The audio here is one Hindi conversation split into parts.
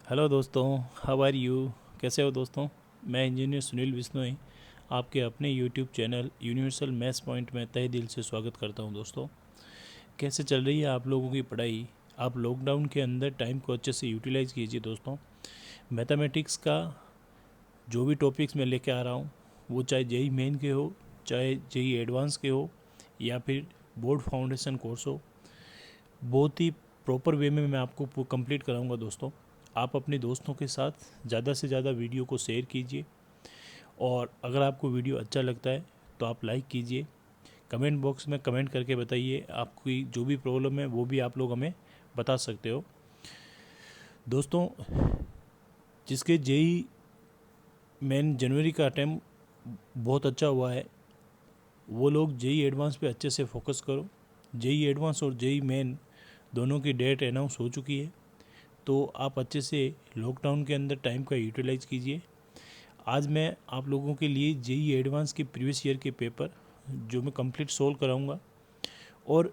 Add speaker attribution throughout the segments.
Speaker 1: हेलो दोस्तों, हाउ आर यू। कैसे हो दोस्तों। मैं इंजीनियर सुनील बिश्नोई आपके अपने YouTube channel universal maths point में तहे दिल से स्वागत करता हूं। दोस्तों, कैसे चल रही है आप लोगों की पढ़ाई। आप लॉकडाउन के अंदर टाइम को अच्छे से यूटिलाइज़ कीजिए दोस्तों। मैथमेटिक्स का जो भी टॉपिक्स मैं लेके आ रहा हूँ, वो चाहे जेई मेन के हो, चाहे जेई एडवांस के हो, या फिर बोर्ड फाउंडेशन कोर्स हो, बहुत ही प्रॉपर वे में मैं आपको कंप्लीट कराऊंगा दोस्तों। आप अपने दोस्तों के साथ ज़्यादा से ज़्यादा वीडियो को शेयर कीजिए, और अगर आपको वीडियो अच्छा लगता है तो आप लाइक कीजिए। कमेंट बॉक्स में कमेंट करके बताइए, आपकी जो भी प्रॉब्लम है वो भी आप लोग हमें बता सकते हो दोस्तों। जिसके जेई मेन जनवरी का अटैम्प्ट बहुत अच्छा हुआ है, वो लोग जेई एडवांस पे अच्छे से फोकस करो। जेई एडवांस और जेई मेन दोनों की डेट अनाउंस हो चुकी है, तो आप अच्छे से लॉकडाउन के अंदर टाइम का यूटिलाइज़ कीजिए। आज मैं आप लोगों के लिए जेई एडवांस के प्रीवियस ईयर के पेपर जो मैं कंप्लीट सोल्व कराऊंगा, और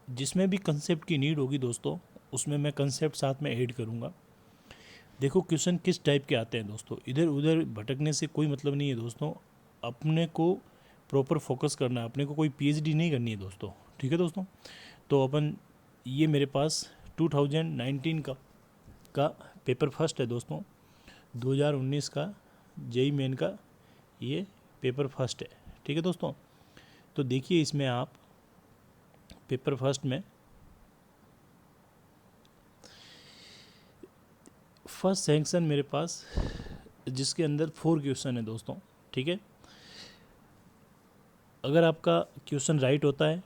Speaker 1: जिसमें भी कंसेप्ट की नीड होगी दोस्तों, उसमें मैं कंसेप्ट साथ में ऐड करूंगा। देखो, क्वेश्चन किस टाइप के आते हैं दोस्तों, इधर उधर भटकने से कोई मतलब नहीं है दोस्तों। अपने को प्रॉपर फोकस करना है, अपने को कोई पीएचडी नहीं करनी है दोस्तों। ठीक है दोस्तों। तो अपन, ये मेरे पास 2019 का पेपर फर्स्ट है दोस्तों। 2019 का जेई मेन का ये पेपर फर्स्ट है। ठीक है दोस्तों। तो देखिए, इसमें आप पेपर फर्स्ट में फर्स्ट सेक्शन मेरे पास, जिसके अंदर 4 क्वेश्चन है दोस्तों। ठीक है। अगर आपका क्वेश्चन राइट होता है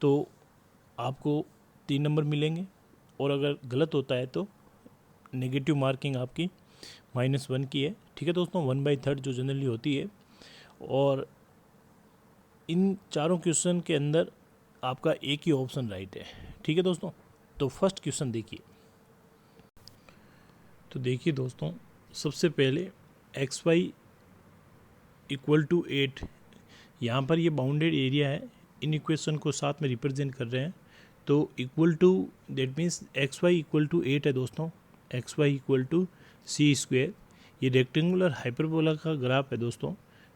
Speaker 1: तो आपको 3 नंबर मिलेंगे, और अगर गलत होता है तो नेगेटिव मार्किंग आपकी -1 की है। ठीक है दोस्तों, 1/3 जो जनरली होती है। और इन चारों क्वेश्चन के अंदर आपका एक ही ऑप्शन राइट है। ठीक है दोस्तों। तो फर्स्ट क्वेश्चन देखिए। तो देखिए दोस्तों, सबसे पहले XY = 8, यहाँ पर ये बाउंडेड एरिया है। इन इक्वेशन को साथ में रिप्रेजेंट कर रहे हैं। तो equal to, that means XY = 8 है दोस्तों। XY = c²। ये रेक्टेंगुलर हाइपरबोला का ग्राफ है दोस्तों।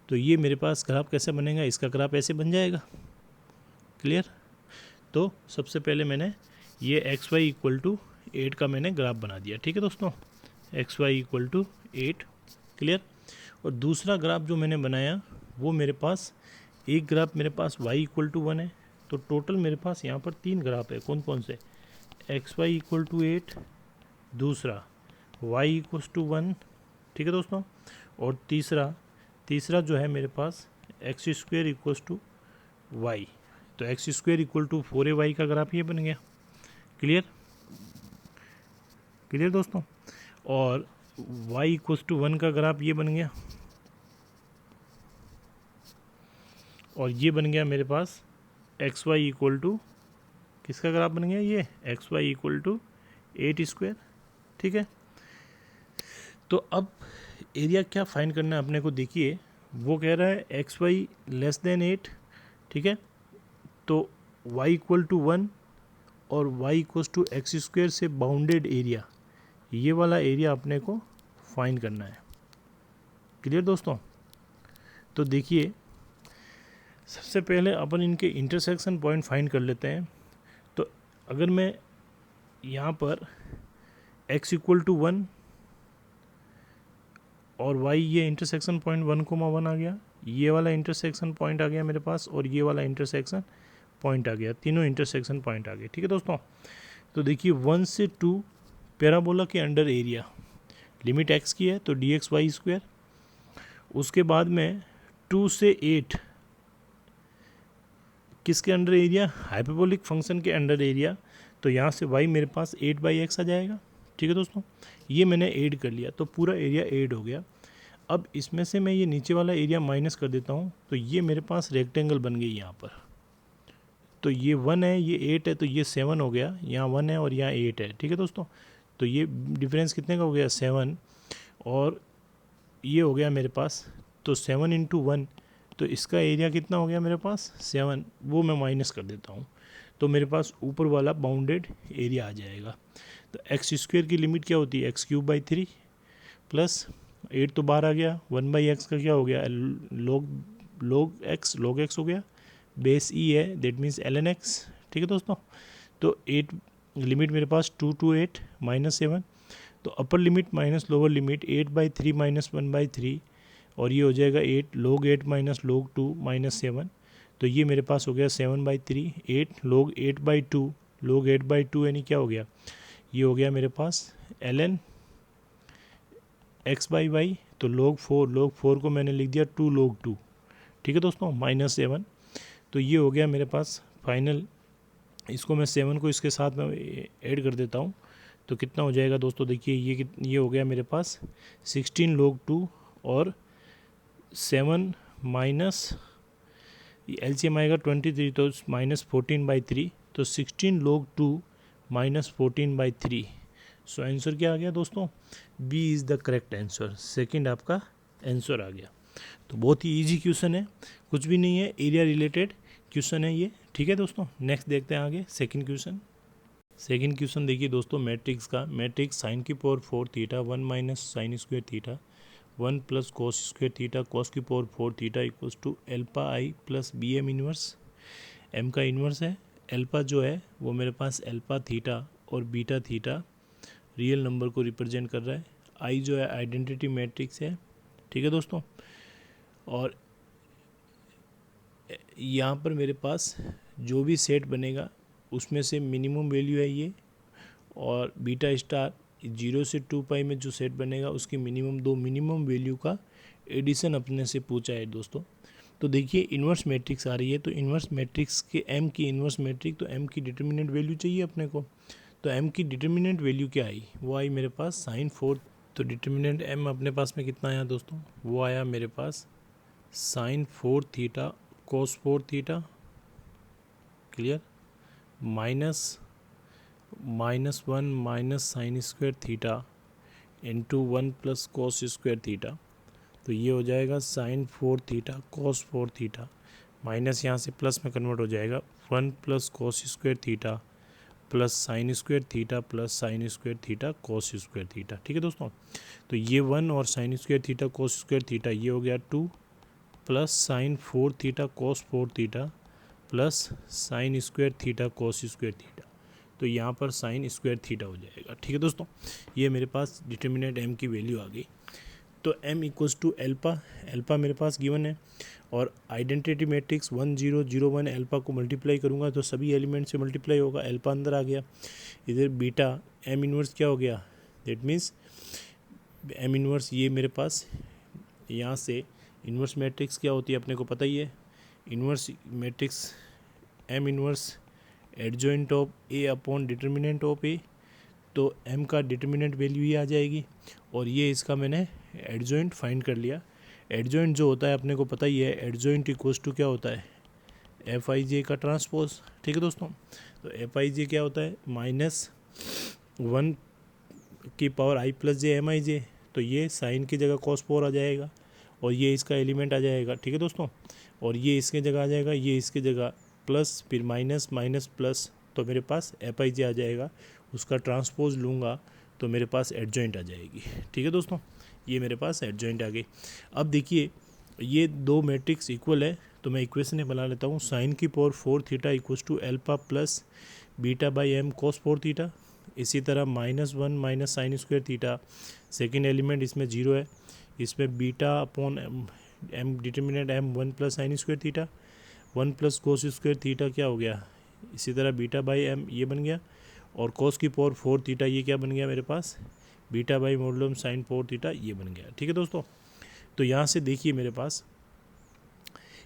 Speaker 1: तो ये मेरे पास ग्राफ कैसे बनेगा, इसका ग्राफ ऐसे बन जाएगा। क्लियर। तो सबसे पहले मैंने ये XY = 8 का मैंने ग्राफ बना दिया। ठीक है दोस्तों, XY = 8। क्लियर। और दूसरा ग्राफ जो मैंने बनाया, वो मेरे पास एक ग्राफ मेरे पास Y = 1 है। तो टोटल मेरे पास यहाँ पर 3 ग्राफ है। कौन कौन से? XY = 8, दूसरा Y = 1। ठीक है दोस्तों। और तीसरा जो है मेरे पास x² = y। तो x² = 4ay का ग्राफ ये बन गया। क्लियर। क्लियर दोस्तों। और y = 1 का ग्राफ ये बन गया, और ये बन गया मेरे पास xy = किसका ग्राफ बन गया, ये xy = 8²। ठीक है। तो अब एरिया क्या फाइंड करना है अपने को, देखिए वो कह रहा है XY < 8। ठीक है। तो y = 1 और y = x² से बाउंडेड एरिया, ये वाला एरिया अपने को फाइंड करना है। क्लियर दोस्तों। तो देखिए, सबसे पहले अपन इनके इंटरसेक्शन पॉइंट फाइंड कर लेते हैं। तो अगर मैं यहाँ पर x = 1 और y, ये इंटरसेक्शन पॉइंट 1,1 आ गया, ये वाला इंटरसेक्शन पॉइंट आ गया मेरे पास, और ये वाला इंटरसेक्शन पॉइंट आ गया, तीनों इंटरसेक्शन पॉइंट आ गए। ठीक है दोस्तों। तो देखिए 1 से 2 पैराबोला के अंडर एरिया, लिमिट x की है तो dxy²। उसके बाद में 2 से 8 किसके अंडर एरिया, हाइपरबोलिक फंक्शन के अंडर एरिया। तो यहाँ से y मेरे पास 8/x आ जाएगा। ठीक है दोस्तों, ये मैंने ऐड कर लिया, तो पूरा एरिया ऐड हो गया। अब इसमें से मैं ये नीचे वाला एरिया माइनस कर देता हूँ, तो ये मेरे पास रेक्टेंगल बन गई यहाँ पर। तो ये 1 है, ये 8 है, तो ये 7 हो गया। यहाँ 1 है और यहाँ 8 है। ठीक है दोस्तों। तो ये डिफरेंस कितने का हो गया, 7, और ये हो गया मेरे पास। तो 7 × 1, तो इसका एरिया कितना हो गया मेरे पास, 7। वो मैं माइनस कर देता हूँ, तो मेरे पास ऊपर वाला बाउंडेड एरिया आ जाएगा। तो एक्स स्क्वेयर की लिमिट क्या होती है, एक्स क्यूब बाई 3 प्लस 8 तो बाहर आ गया, 1/x का क्या हो गया, log x हो गया, बेस ई है दैट मीन्स ln x। ठीक है दोस्तों, तो 8 लिमिट मेरे पास 2 to 8 -7, तो upper limit minus lower limit 8/3 - 1/3 और ये हो जाएगा 8 log 8 - log 2 -7, तो ये मेरे पास हो गया 7/3, 8 log 8/2 log 8/2 यानी क्या हो गया, ये हो गया मेरे पास ln x/y, तो log 4 को मैंने लिख दिया 2 log 2। ठीक है दोस्तों, -7, तो ये हो गया मेरे पास फाइनल। इसको मैं 7 को इसके साथ में ऐड कर देता हूँ, तो कितना हो जाएगा दोस्तों, देखिए ये हो गया मेरे पास 16 log 2 और 7 माइनस एलसीएम आएगा 23, तो -14/3, तो 16 log 2 -14/3। सो आंसर क्या आ गया दोस्तों, B is the correct answer, second आपका आंसर आ गया। तो बहुत ही इजी क्वेश्चन है, कुछ भी नहीं है, एरिया रिलेटेड क्वेश्चन है ये। ठीक है दोस्तों, नेक्स्ट देखते हैं आगे सेकंड क्वेश्चन। सेकंड क्वेश्चन देखिए दोस्तों, मैट्रिक्स का, मैट्रिक्स साइन की power 4 theta 1 minus sine square theta 1 plus cos square theta cos की power 4 theta equals to alpha I plus B M inverse. M का इनवर्स है, एल्पा जो है वो मेरे पास एल्पा थीटा और बीटा थीटा रियल नंबर को रिप्रेजेंट कर रहा है। आई जो है आइडेंटिटी मैट्रिक्स है। ठीक है दोस्तों, और यहाँ पर मेरे पास जो भी सेट बनेगा उसमें से मिनिमम वैल्यू है ये, और बीटा स्टार 0 से 2π में जो सेट बनेगा उसकी मिनिमम वैल्यू का एडिशन अपने से पूछा है दोस्तों। तो देखिए इन्वर्स मैट्रिक्स आ रही है, तो इन्वर्स मैट्रिक्स के एम की इन्वर्स मैट्रिक्स, तो एम की डिटर्मिनेंट वैल्यू चाहिए अपने को। तो एम की डिटर्मिनेंट वैल्यू क्या आई, वो आई मेरे पास साइन 4। तो डिटर्मिनेंट एम अपने पास में कितना आया दोस्तों, वो आया मेरे पास sine 4 theta cos 4 theta, clear, -1 minus sine square theta into 1 plus cos square theta, तो ये हो जाएगा sine 4 theta cos 4 theta, minus यहाँ से प्लस में कन्वर्ट हो जाएगा 1 plus cos square theta plus sine square theta plus sine square theta cos square theta. ठीक है दोस्तों, तो ये 1 और sine square theta cos square theta, ये हो गया 2 plus sign 4 theta cos 4 theta plus sine square theta cos square theta, तो यहाँ पर साइन स्क्वायर थीटा हो जाएगा। ठीक है दोस्तों, ये मेरे पास डिटर्मिनेंट एम की वैल्यू आ गई। तो m इक्वल्स टू एल्पा मेरे पास गिवन है, और आइडेंटिटी मैट्रिक्स 1 0 0 1 एल्पा को मल्टीप्लाई करूँगा तो सभी एलिमेंट से मल्टीप्लाई होगा, एल्पा अंदर आ गया। इधर बीटा m इनवर्स क्या हो गया, दैट मीन्स m इनवर्स ये मेरे पास यहाँ से इन्वर्स मैट्रिक्स क्या होती है अपने को पता ही है, inverse matrix m inverse adjoint of a upon determinant of a, तो m का डिटर्मिनेंट वैल्यू ही आ जाएगी, और ये इसका मैंने एडजॉइंट फाइंड कर लिया। एडजॉइंट जो होता है अपने को पता ही है, एडजॉइंट इक्वल्स टू क्या होता है, एफ आई जे का ट्रांसपोज। ठीक है दोस्तों, तो एफ आई जे क्या होता है, -1 की power i plus J M I J, तो ये साइन की जगह cos 4 आ जाएगा, और ये इसका एलिमेंट आ जाएगा। ठीक है दोस्तों, और ये इसके जगह आ जाएगा, ये इसके जगह प्लस, फिर माइनस माइनस प्लस, तो मेरे पास एफ आई जे आ जाएगा, उसका ट्रांसपोज लूँगा तो मेरे पास एडजॉइंट आ जाएगी। ठीक है दोस्तों, ये मेरे पास एडजॉइंट आ गई। अब देखिए ये दो मैट्रिक्स इक्वल है, तो मैं इक्वेशन बना लेता हूँ, साइन की power 4 theta equals to alpha plus beta by M cos 4 theta. इसी तरह -1 minus sine square theta, second element इसमें 0 है, इसमें beta upon M determinant M 1 plus sine square theta 1 plus cos square theta क्या हो गया, इसी तरह बीटा बाई एम ये बन गया, और कोस की पावर 4 थीटा ये क्या बन गया मेरे पास, बीटा बाई मॉडुलम साइन 4 थीटा ये बन गया। ठीक है दोस्तों, तो यहाँ से देखिए मेरे पास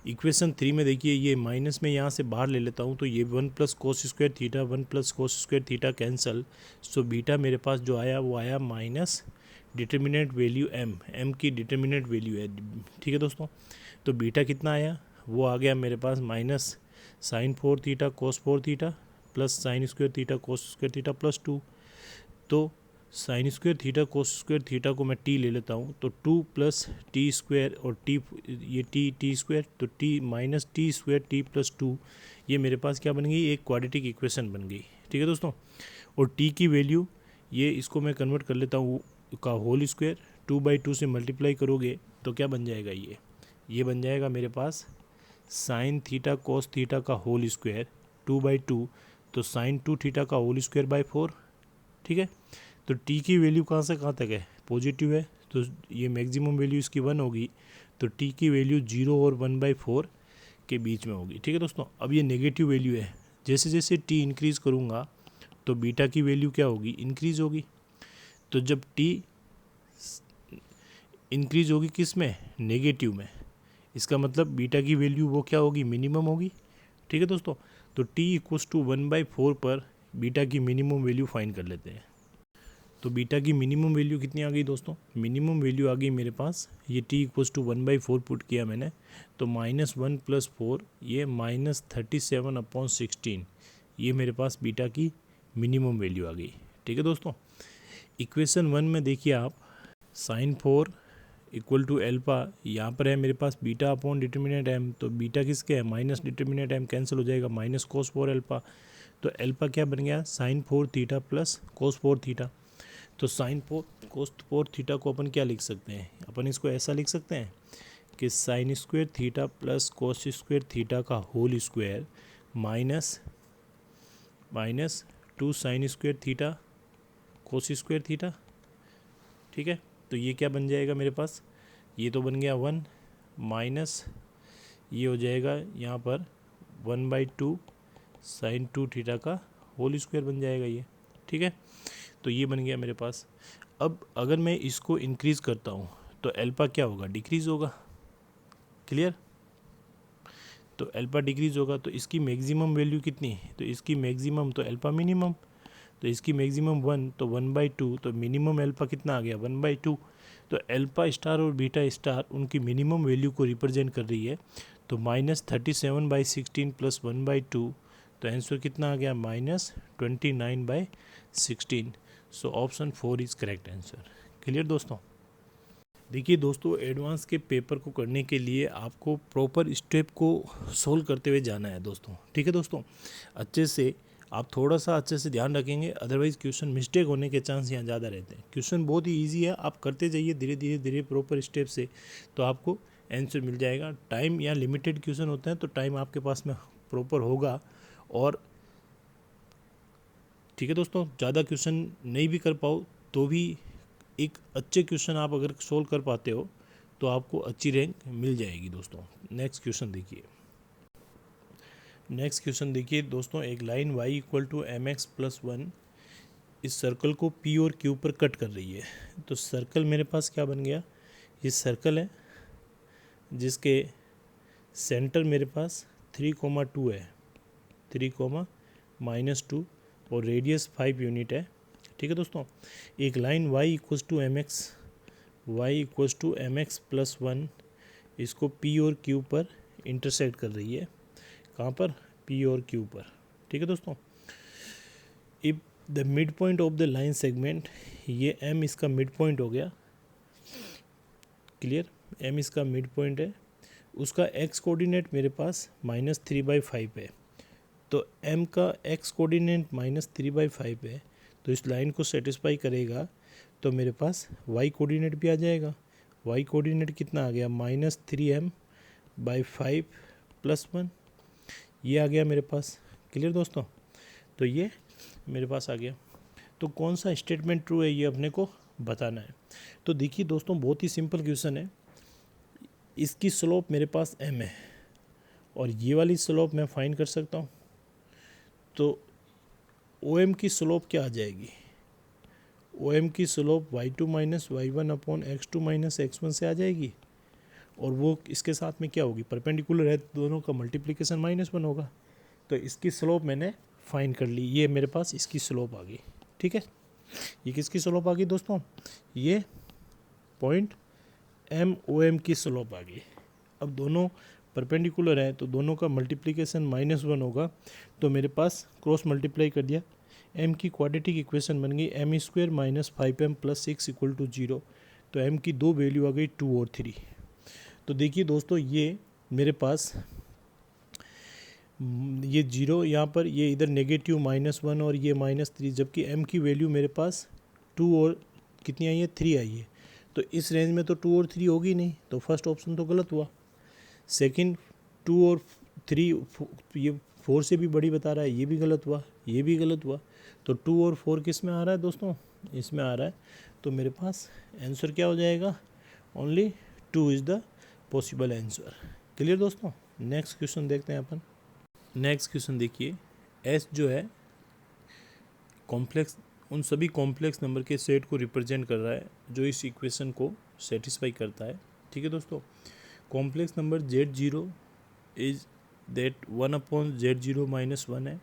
Speaker 1: इक्वेशन 3 में देखिए ये माइनस में यहाँ से बाहर ले लेता हूँ, तो ये 1 plus cos square theta 1 plus cos square theta cancel, so beta मेरे पास जो आया वो आया माइनस डिटर्मिनेंट वैल्यू एम की डिटर्मिनेंट वैल्यू है। ठीक है दोस्तों, तो बीटा कितना आया, वो आ गया मेरे पास minus sine 4 theta cos 4 theta plus sine square theta cos square theta plus 2, तो sine square theta cos square theta को मैं टी ले लेता हूँ, तो 2 प्लस टी स्क्वायर और टी, ये टी स्क्वायर, तो T minus T square T plus 2, ये मेरे पास क्या बन गई, एक क्वाड्रेटिक इक्वेशन बन गई। ठीक है दोस्तों, और टी की वैल्यू ये इसको मैं कन्वर्ट कर लेता हूँ का होल स्क्वायर, 2/2 से मल्टीप्लाई करोगे तो क्या बन जाएगा, ये बन जाएगा मेरे पास साइन थीटा कोस थीटा का होल स्क्वायर 2/2, तो साइन 2 थीटा का होल स्क्वायर बाय 4। ठीक है, तो टी की वैल्यू कहाँ से कहाँ तक है, पॉजिटिव है, तो ये मैक्सिमम वैल्यू इसकी 1 होगी, तो टी की वैल्यू 0 और 1/4 के बीच में होगी। ठीक है दोस्तों, अब ये नेगेटिव वैल्यू है, जैसे जैसे टी इंक्रीज़ करूँगा तो बीटा की वैल्यू क्या होगी, इंक्रीज़ होगी। तो जब टी इंक्रीज़ होगी किस में, नेगेटिव में, इसका मतलब बीटा की वैल्यू वो क्या होगी, मिनिमम होगी। ठीक है दोस्तों, तो t इक्वल्स टू 1/4 पर बीटा की मिनिमम वैल्यू फाइंड कर लेते हैं। तो बीटा की मिनिमम वैल्यू कितनी आ गई दोस्तों, मिनिमम वैल्यू आ गई मेरे पास, ये t इक्वल्स टू 1/4 पुट किया मैंने, तो -1 + 4 ये -37/16, ये मेरे पास बीटा की मिनिमम वैल्यू आ गई। ठीक है दोस्तों, इक्वेशन 1 में देखिए आप, साइन 4 इक्वल टू एल्फा, यहाँ पर है मेरे पास बीटा अपॉन डिटर्मिनेंट एम, तो बीटा किसके है, माइनस डिटर्मिनेंट एम कैंसिल हो जाएगा, माइनस कोस 4 एल्फा, तो एल्फा क्या बन गया, sine 4 theta plus cos 4 theta. तो साइन 4 कोस 4 थीटा को अपन क्या लिख सकते हैं, अपन इसको ऐसा लिख सकते हैं कि sine square theta plus cos square theta का whole square minus 2 sine square theta cos square theta. ठीक है, तो ये क्या बन जाएगा मेरे पास, ये तो बन गया 1 माइनस ये हो जाएगा यहाँ पर 1/2 साइन 2 थीटा का होल स्क्वायर बन जाएगा ये। ठीक है, तो ये बन गया मेरे पास। अब अगर मैं इसको इंक्रीज़ करता हूँ तो एल्फा क्या होगा, डिक्रीज़ होगा। क्लियर, तो एल्फा डिक्रीज़ होगा, तो इसकी मैक्सिमम वैल्यू कितनी, तो इसकी मैक्सिमम तो एल्फा मिनिमम, तो इसकी मैक्सिमम 1, तो 1/2, तो मिनिमम एल्फा कितना आ गया, 1/2। तो एल्फा स्टार और बीटा स्टार उनकी मिनिमम वैल्यू को रिप्रेजेंट कर रही है, तो -37/16 + 1/2, तो आंसर कितना आ गया, -29/16। सो option 4 is correct answer. Clear दोस्तों, देखिए दोस्तों, एडवांस के पेपर को करने के लिए आपको प्रॉपर स्टेप को सोल्व करते हुए जाना है दोस्तों। ठीक है दोस्तों, अच्छे से आप थोड़ा सा अच्छे से ध्यान रखेंगे, अदरवाइज़ क्वेश्चन मिस्टेक होने के चांस यहाँ ज़्यादा रहते हैं। क्वेश्चन बहुत ही इजी है, आप करते जाइए धीरे धीरे प्रॉपर स्टेप से, तो आपको आंसर मिल जाएगा। टाइम या लिमिटेड क्वेश्चन होते हैं तो टाइम आपके पास में प्रॉपर होगा, और ठीक है दोस्तों, ज़्यादा क्वेश्चन नहीं भी कर पाओ तो भी एक अच्छे क्वेश्चन आप अगर सोल्व कर पाते हो तो आपको अच्छी रैंक मिल जाएगी दोस्तों। नेक्स्ट क्वेश्चन देखिए दोस्तों, एक लाइन y = mx + 1 इस सर्कल को p और q पर कट कर रही है। तो सर्कल मेरे पास क्या बन गया, ये सर्कल है जिसके सेंटर मेरे पास 3,2 है, 3,-2 और रेडियस 5 यूनिट है। ठीक है दोस्तों, एक लाइन y = mx + 1 इसको p और q पर इंटरसेक्ट कर रही है, कहाँ पर, p और q पर। ठीक है दोस्तों, if the mid point of the line segment, ये m इसका मिड पॉइंट हो गया। क्लियर, m इसका मिड पॉइंट है, उसका x कोऑर्डिनेट मेरे पास -3/5 है, तो m का x कोऑर्डिनेट -3/5 है, तो इस लाइन को सेटिस्फाई करेगा, तो मेरे पास y कोऑर्डिनेट भी आ जाएगा। y कोऑर्डिनेट कितना आ गया, -3m/5 + 1, ये आ गया मेरे पास। क्लियर दोस्तों, तो ये मेरे पास आ गया। तो कौन सा स्टेटमेंट ट्रू है ये अपने को बताना है। तो देखिए दोस्तों, बहुत ही सिंपल क्वेश्चन है। इसकी स्लोप मेरे पास m है और ये वाली स्लोप मैं फाइंड कर सकता हूँ, तो OM की स्लोप क्या आ जाएगी, OM की स्लोप y2 - y1/x2 - x1 से आ जाएगी, और वो इसके साथ में क्या होगी, परपेंडिकुलर है, दोनों का मल्टीप्लिकेशन -1 होगा। तो इसकी स्लोप मैंने फाइंड कर ली, ये मेरे पास इसकी स्लोप आ गई। ठीक है, ये किसकी स्लोप आ गई दोस्तों, ये पॉइंट MOM की स्लोप आ गई। अब दोनों परपेंडिकुलर है तो दोनों का मल्टीप्लिकेशन -1 होगा, तो मेरे पास क्रॉस मल्टीप्लाई कर दिया, m की क्वाड्रेटिक इक्वेशन बन गई m² - 5m + 6 = 0। तो m की दो वैल्यू आ गई 2 और 3। तो देखिए दोस्तों, ये मेरे पास ये 0 यहाँ पर, ये इधर -1 और ये -3, जबकि m की वैल्यू मेरे पास 2 और कितनी आई है, 3 आई है। तो इस रेंज में तो 2 और 3 होगी नहीं, तो फर्स्ट ऑप्शन तो गलत हुआ। सेकंड 2 और 3 ये 4 से भी बड़ी बता रहा है, ये भी गलत हुआ, ये भी गलत हुआ। तो 2 और 4 किस में आ रहा है दोस्तों, इसमें आ रहा है। तो मेरे पास आंसर क्या हो जाएगा, only 2 is the possible answer. Clear दोस्तों। नेक्स्ट क्वेश्चन देखते हैं अपन। नेक्स्ट क्वेश्चन देखिए, एस जो है कॉम्प्लेक्स, उन सभी कॉम्प्लेक्स नंबर के सेट को रिप्रेजेंट कर रहा है जो इस इक्वेशन को सेटिस्फाई करता है। ठीक है दोस्तों। Complex number Z0 is that 1/Z0 - 1 है,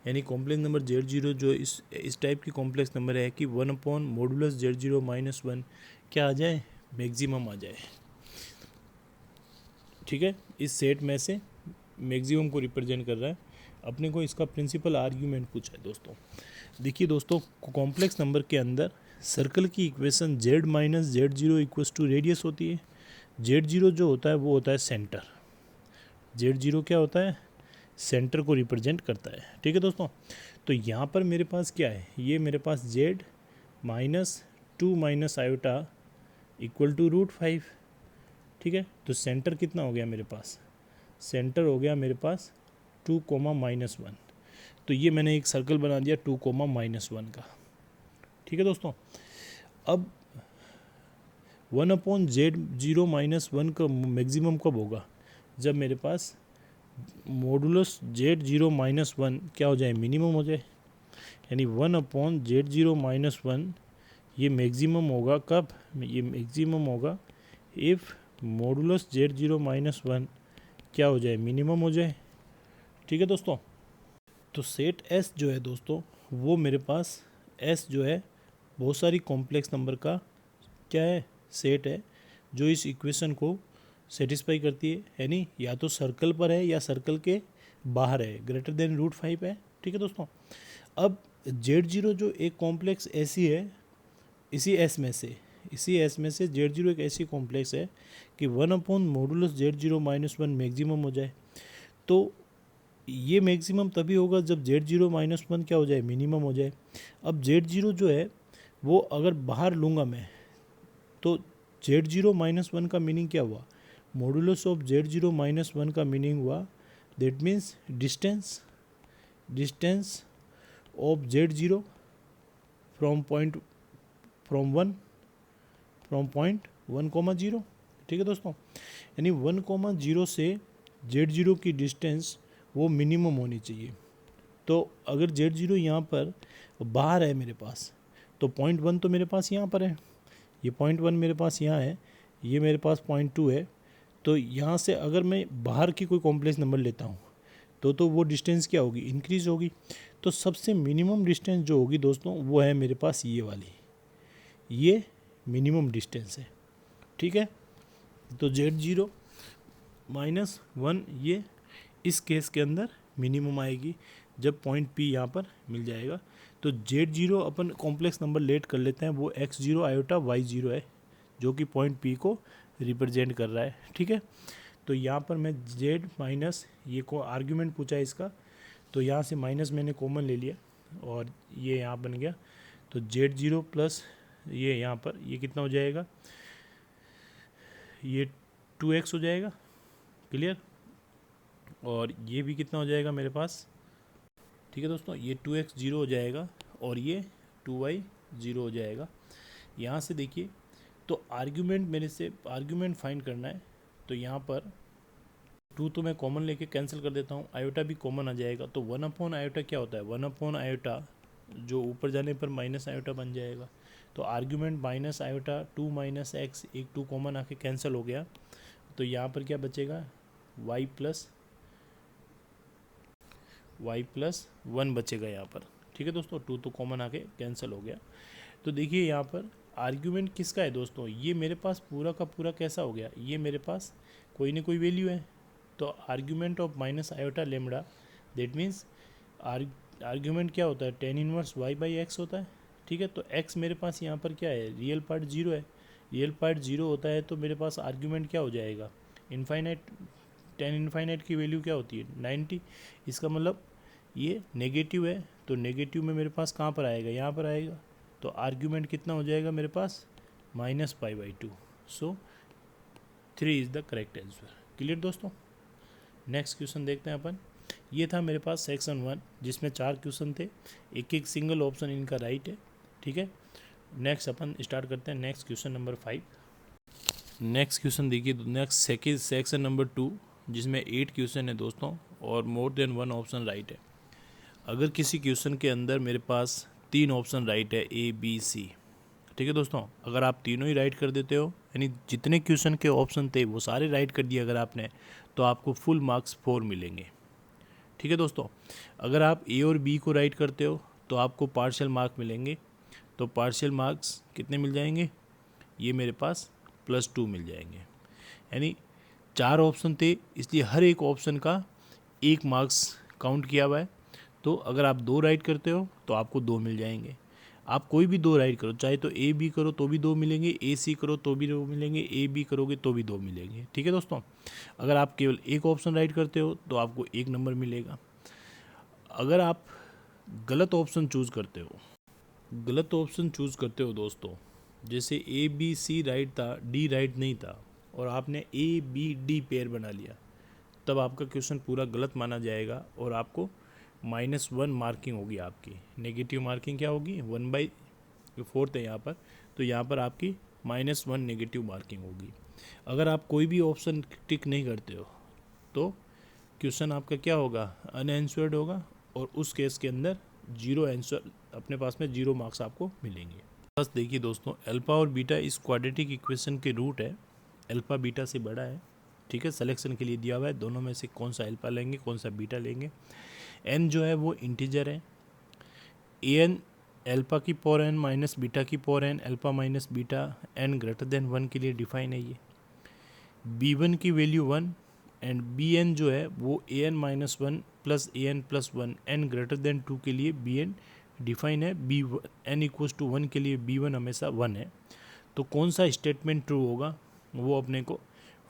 Speaker 1: यानी कॉम्प्लेक्स नंबर Z0 जो इस टाइप की कॉम्प्लेक्स नंबर है कि 1/Z0 - 1 क्या आ जाए, मैक्सिमम आ जाए। ठीक है, इस सेट में से मैक्सिमम को रिप्रेजेंट कर रहा है। अपने को इसका प्रिंसिपल आर्ग्यूमेंट पूछा है दोस्तों। देखिए दोस्तों, कॉम्प्लेक्स नंबर के अंदर सर्कल की इक्वेशन Z - Z0 = रेडियस होती है। Z0 जो होता है वो होता है सेंटर। Z0 क्या होता है, सेंटर को रिप्रेजेंट करता है। ठीक है दोस्तों। तो यहाँ पर मेरे पास क्या है, ये मेरे पास Z - 2 - i = √5। ठीक है, तो सेंटर कितना हो गया मेरे पास, सेंटर हो गया मेरे पास 2, -1। तो ये मैंने एक सर्कल बना दिया 2, -1 का। ठीक है दोस्तों। अब 1/Z0 - 1 का मैक्सिमम कब होगा, जब मेरे पास मॉडुलस Z0 - 1 क्या हो जाए, मिनिमम हो जाए। यानी 1/Z0 - 1 ये मैक्सिमम होगा कब, ये मैक्सिमम होगा इफ़ मॉडुलस Z0 - 1 क्या हो जाए, मिनिमम हो जाए। ठीक है दोस्तों। तो सेट S जो है दोस्तों, वो मेरे पास S जो है बहुत सारी कॉम्प्लेक्स नंबर का क्या है, सेट है, जो इस इक्वेशन को सेटिस्फाई करती है। यानी या तो सर्कल पर है या सर्कल के बाहर है, ग्रेटर देन √5 है। ठीक है दोस्तों। अब Z0 जो एक कॉम्प्लेक्स ऐसी है, इसी S में से Z0 एक ऐसी कॉम्प्लेक्स है कि 1/Z0 - 1 मैक्सिमम हो जाए। तो ये मैक्सिमम तभी होगा जब Z0 - 1 क्या हो जाए, मिनिमम हो जाए। अब Z0 जो है वो अगर बाहर लूँगा मैं, तो Z0 - 1 का मीनिंग क्या हुआ, मॉडुलस ऑफ Z0 - 1 का मीनिंग हुआ, that means distance of Z0 from point 1, 0। ठीक है दोस्तों। यानी 1, 0 से Z0 की डिस्टेंस वो मिनिमम होनी चाहिए। तो अगर Z0 यहाँ पर बाहर है मेरे पास, तो 0.1 तो मेरे पास यहाँ पर है, ये 0.1 मेरे पास यहाँ है, ये मेरे पास 0.2 है। तो यहाँ से अगर मैं बाहर की कोई कॉम्प्लेक्स नंबर लेता हूँ तो वो डिस्टेंस क्या होगी, इंक्रीज होगी। तो सबसे मिनिमम डिस्टेंस जो होगी दोस्तों, वो है मेरे पास ये वाली, ये मिनिमम डिस्टेंस है। ठीक है। तो Z0 - 1 ये इस केस के अंदर मिनिमम आएगी जब पॉइंट P यहाँ पर मिल जाएगा। तो Z0 अपन कॉम्प्लेक्स नंबर लेट कर लेते हैं, वो x0 i y0 है, जो कि पॉइंट P को रिप्रेजेंट कर रहा है। ठीक है। तो यहाँ पर मैं Z माइनस, ये को आर्ग्यूमेंट पूछा है इसका, तो यहाँ से माइनस मैंने कॉमन ले लिया और ये यहाँ बन गया। तो Z0 प्लस ये यहाँ पर ये कितना हो जाएगा, ये 2x हो जाएगा। क्लियर। और ये भी कितना हो जाएगा मेरे पास, ठीक है दोस्तों, ये 2x 0 हो जाएगा और ये 2y 0 हो जाएगा। यहाँ से देखिए, तो आर्ग्यूमेंट मेरे से आर्ग्यूमेंट फाइंड करना है। तो यहाँ पर 2 तो मैं कॉमन लेके कैंसिल कर देता हूँ, आयोटा भी कॉमन आ जाएगा। तो 1/i क्या होता है, 1/i जो ऊपर जाने पर -i बन जाएगा। तो आर्ग्यूमेंट -i 2 - x, एक 2 कॉमन आके कैंसिल हो गया। तो यहाँ पर क्या बचेगा, y प्लस 1 बचेगा यहाँ पर। ठीक है दोस्तों, 2 तो कॉमन आके कैंसिल हो गया। तो देखिए यहाँ पर आर्ग्यूमेंट किसका है दोस्तों, ये मेरे पास पूरा का पूरा कैसा हो गया, ये मेरे पास कोई ना कोई वैल्यू है। तो argument of -i lambda, that means argument क्या होता है, tan इनवर्स y/x होता है। ठीक है। तो x मेरे पास यहाँ पर क्या है, रियल पार्ट 0 है। रियल पार्ट 0 होता है तो मेरे पास आर्ग्यूमेंट क्या हो जाएगा, इनफाइनाइट। tan इनफाइनाइट की वैल्यू क्या होती है, 90। इसका मतलब ये नेगेटिव है, तो नेगेटिव में मेरे पास कहाँ पर आएगा, यहाँ पर आएगा। तो आर्ग्यूमेंट कितना हो जाएगा मेरे पास, -π/2। सो 3 is the correct answer. Clear दोस्तों। नेक्स्ट क्वेश्चन देखते हैं अपन। ये था मेरे पास सेक्शन 1 जिसमें 4 क्वेश्चन थे, एक एक सिंगल ऑप्शन इनका राइट है। ठीक है, नेक्स्ट अपन स्टार्ट करते हैं। Next question number 5। Next question देखिए, नेक्स्ट सेक्शन नंबर 2 जिसमें 8 क्वेश्चन है दोस्तों और मोर देन 1 ऑप्शन राइट है। अगर किसी क्वेश्चन के अंदर मेरे पास 3 ऑप्शन राइट है, A B C, ठीक है दोस्तों, अगर आप तीनों ही राइट कर देते हो, यानी जितने क्वेश्चन के ऑप्शन थे वो सारे राइट कर दिए अगर आपने, तो आपको फुल मार्क्स 4 मिलेंगे। ठीक है दोस्तों, अगर आप A और B को राइट करते हो तो आपको पार्शियल मार्क मिलेंगे। तो पार्शियल मार्क्स कितने मिल जाएंगे, ये मेरे पास +2 मिल जाएंगे। यानी 4 ऑप्शन थे, इसलिए हर एक ऑप्शन का 1 मार्क्स काउंट किया हुआ है। तो अगर आप 2 राइट करते हो तो आपको 2 मिल जाएंगे। आप कोई भी 2 राइट करो, चाहे तो A B करो तो भी 2 मिलेंगे, A C करो तो भी 2 मिलेंगे, A B करोगे तो भी 2 मिलेंगे। ठीक है दोस्तों, अगर आप केवल एक ऑप्शन राइट करते हो तो आपको 1 नंबर मिलेगा। अगर आप गलत ऑप्शन चूज़ करते हो दोस्तों, जैसे A B C राइट था, D राइट नहीं था और आपने A B D पेयर बना लिया, तब आपका क्वेश्चन पूरा गलत माना जाएगा और आपको -1 मार्किंग होगी। आपकी नेगेटिव मार्किंग क्या होगी, 1/4 है यहाँ पर, तो यहाँ पर आपकी -1 नेगेटिव मार्किंग होगी। अगर आप कोई भी ऑप्शन टिक नहीं करते हो तो क्वेश्चन आपका क्या होगा, अनआंसर्ड होगा और उस केस के अंदर 0 आंसर, अपने पास में 0 मार्क्स आपको मिलेंगे। बस देखिए दोस्तों, अल्फा और बीटा इस क्वाड्रेटिक इक्वेशन के रूट है, अल्फा बीटा से बड़ा है। ठीक है, सिलेक्शन के लिए दिया हुआ है, दोनों में से कौन सा अल्फा लेंगे कौन सा बीटा लेंगे। n जो है वो इंटीजर है, an अल्फा की पावर n माइनस बीटा की power n, alpha minus beta n greater than 1 के लिए डिफाइन है ये। b1 की वैल्यू 1 एंड bn जो है वो an minus 1 plus an plus 1 n greater than 2 के लिए bn डिफाइन है। n इक्वल्स टू 1 के लिए b1 हमेशा 1 है। तो कौन सा स्टेटमेंट ट्रू होगा वो अपने को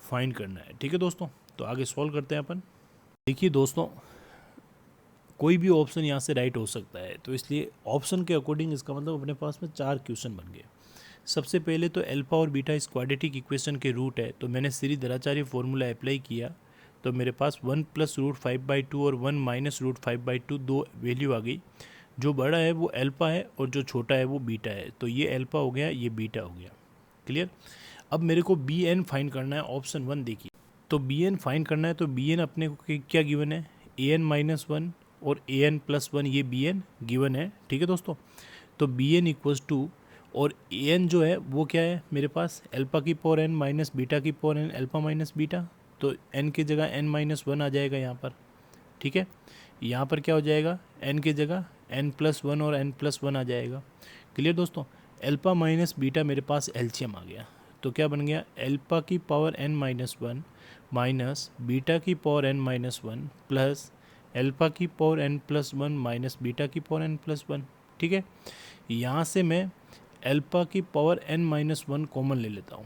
Speaker 1: फाइंड करना है। ठीक है दोस्तों, तो आगे सॉल्व करते हैं अपन। देखिए दोस्तों, कोई भी ऑप्शन यहाँ से राइट हो सकता है, तो इसलिए ऑप्शन के अकॉर्डिंग इसका मतलब अपने पास में 4 क्वेश्चन बन गए। सबसे पहले तो अल्फा और बीटा इस क्वाड्रेटिक इक्वेशन के रूट है, तो मैंने श्रीधराचार्य फॉर्मूला अप्लाई किया, तो मेरे पास 1 + √5/2 और 1 - √5/2 दो वैल्यू आ गई। जो बड़ा है वो अल्फा है और जो छोटा है वो बीटा है, तो ये अल्फा हो गया, ये बीटा हो गया। क्लियर। अब मेरे को bn फाइंड करना है, ऑप्शन 1 देखिए। तो bn फाइंड करना है, तो bn अपने को क्या गिवन है, an - 1 और an + 1, ये bn गिवन है। ठीक है दोस्तों, तो bn इक्वल्स टू, और an जो है वो क्या है मेरे पास, अल्फा की पावर n माइनस बीटा की power n, alpha minus beta, तो n की जगह n - 1 आ जाएगा यहाँ पर। ठीक है, यहाँ पर क्या हो जाएगा, n की जगह n + 1 और n + 1 आ जाएगा। क्लियर दोस्तों। अल्फा माइनस बीटा मेरे पास एलसीएम आ गया, तो क्या बन गया, अल्फा की पावर n - 1 माइनस बीटा की पावर n - 1 प्लस अल्फा की पावर n + 1 माइनस बीटा की पावर n + 1। ठीक है, यहाँ से मैं अल्फा की पावर n - 1 कॉमन ले लेता हूँ।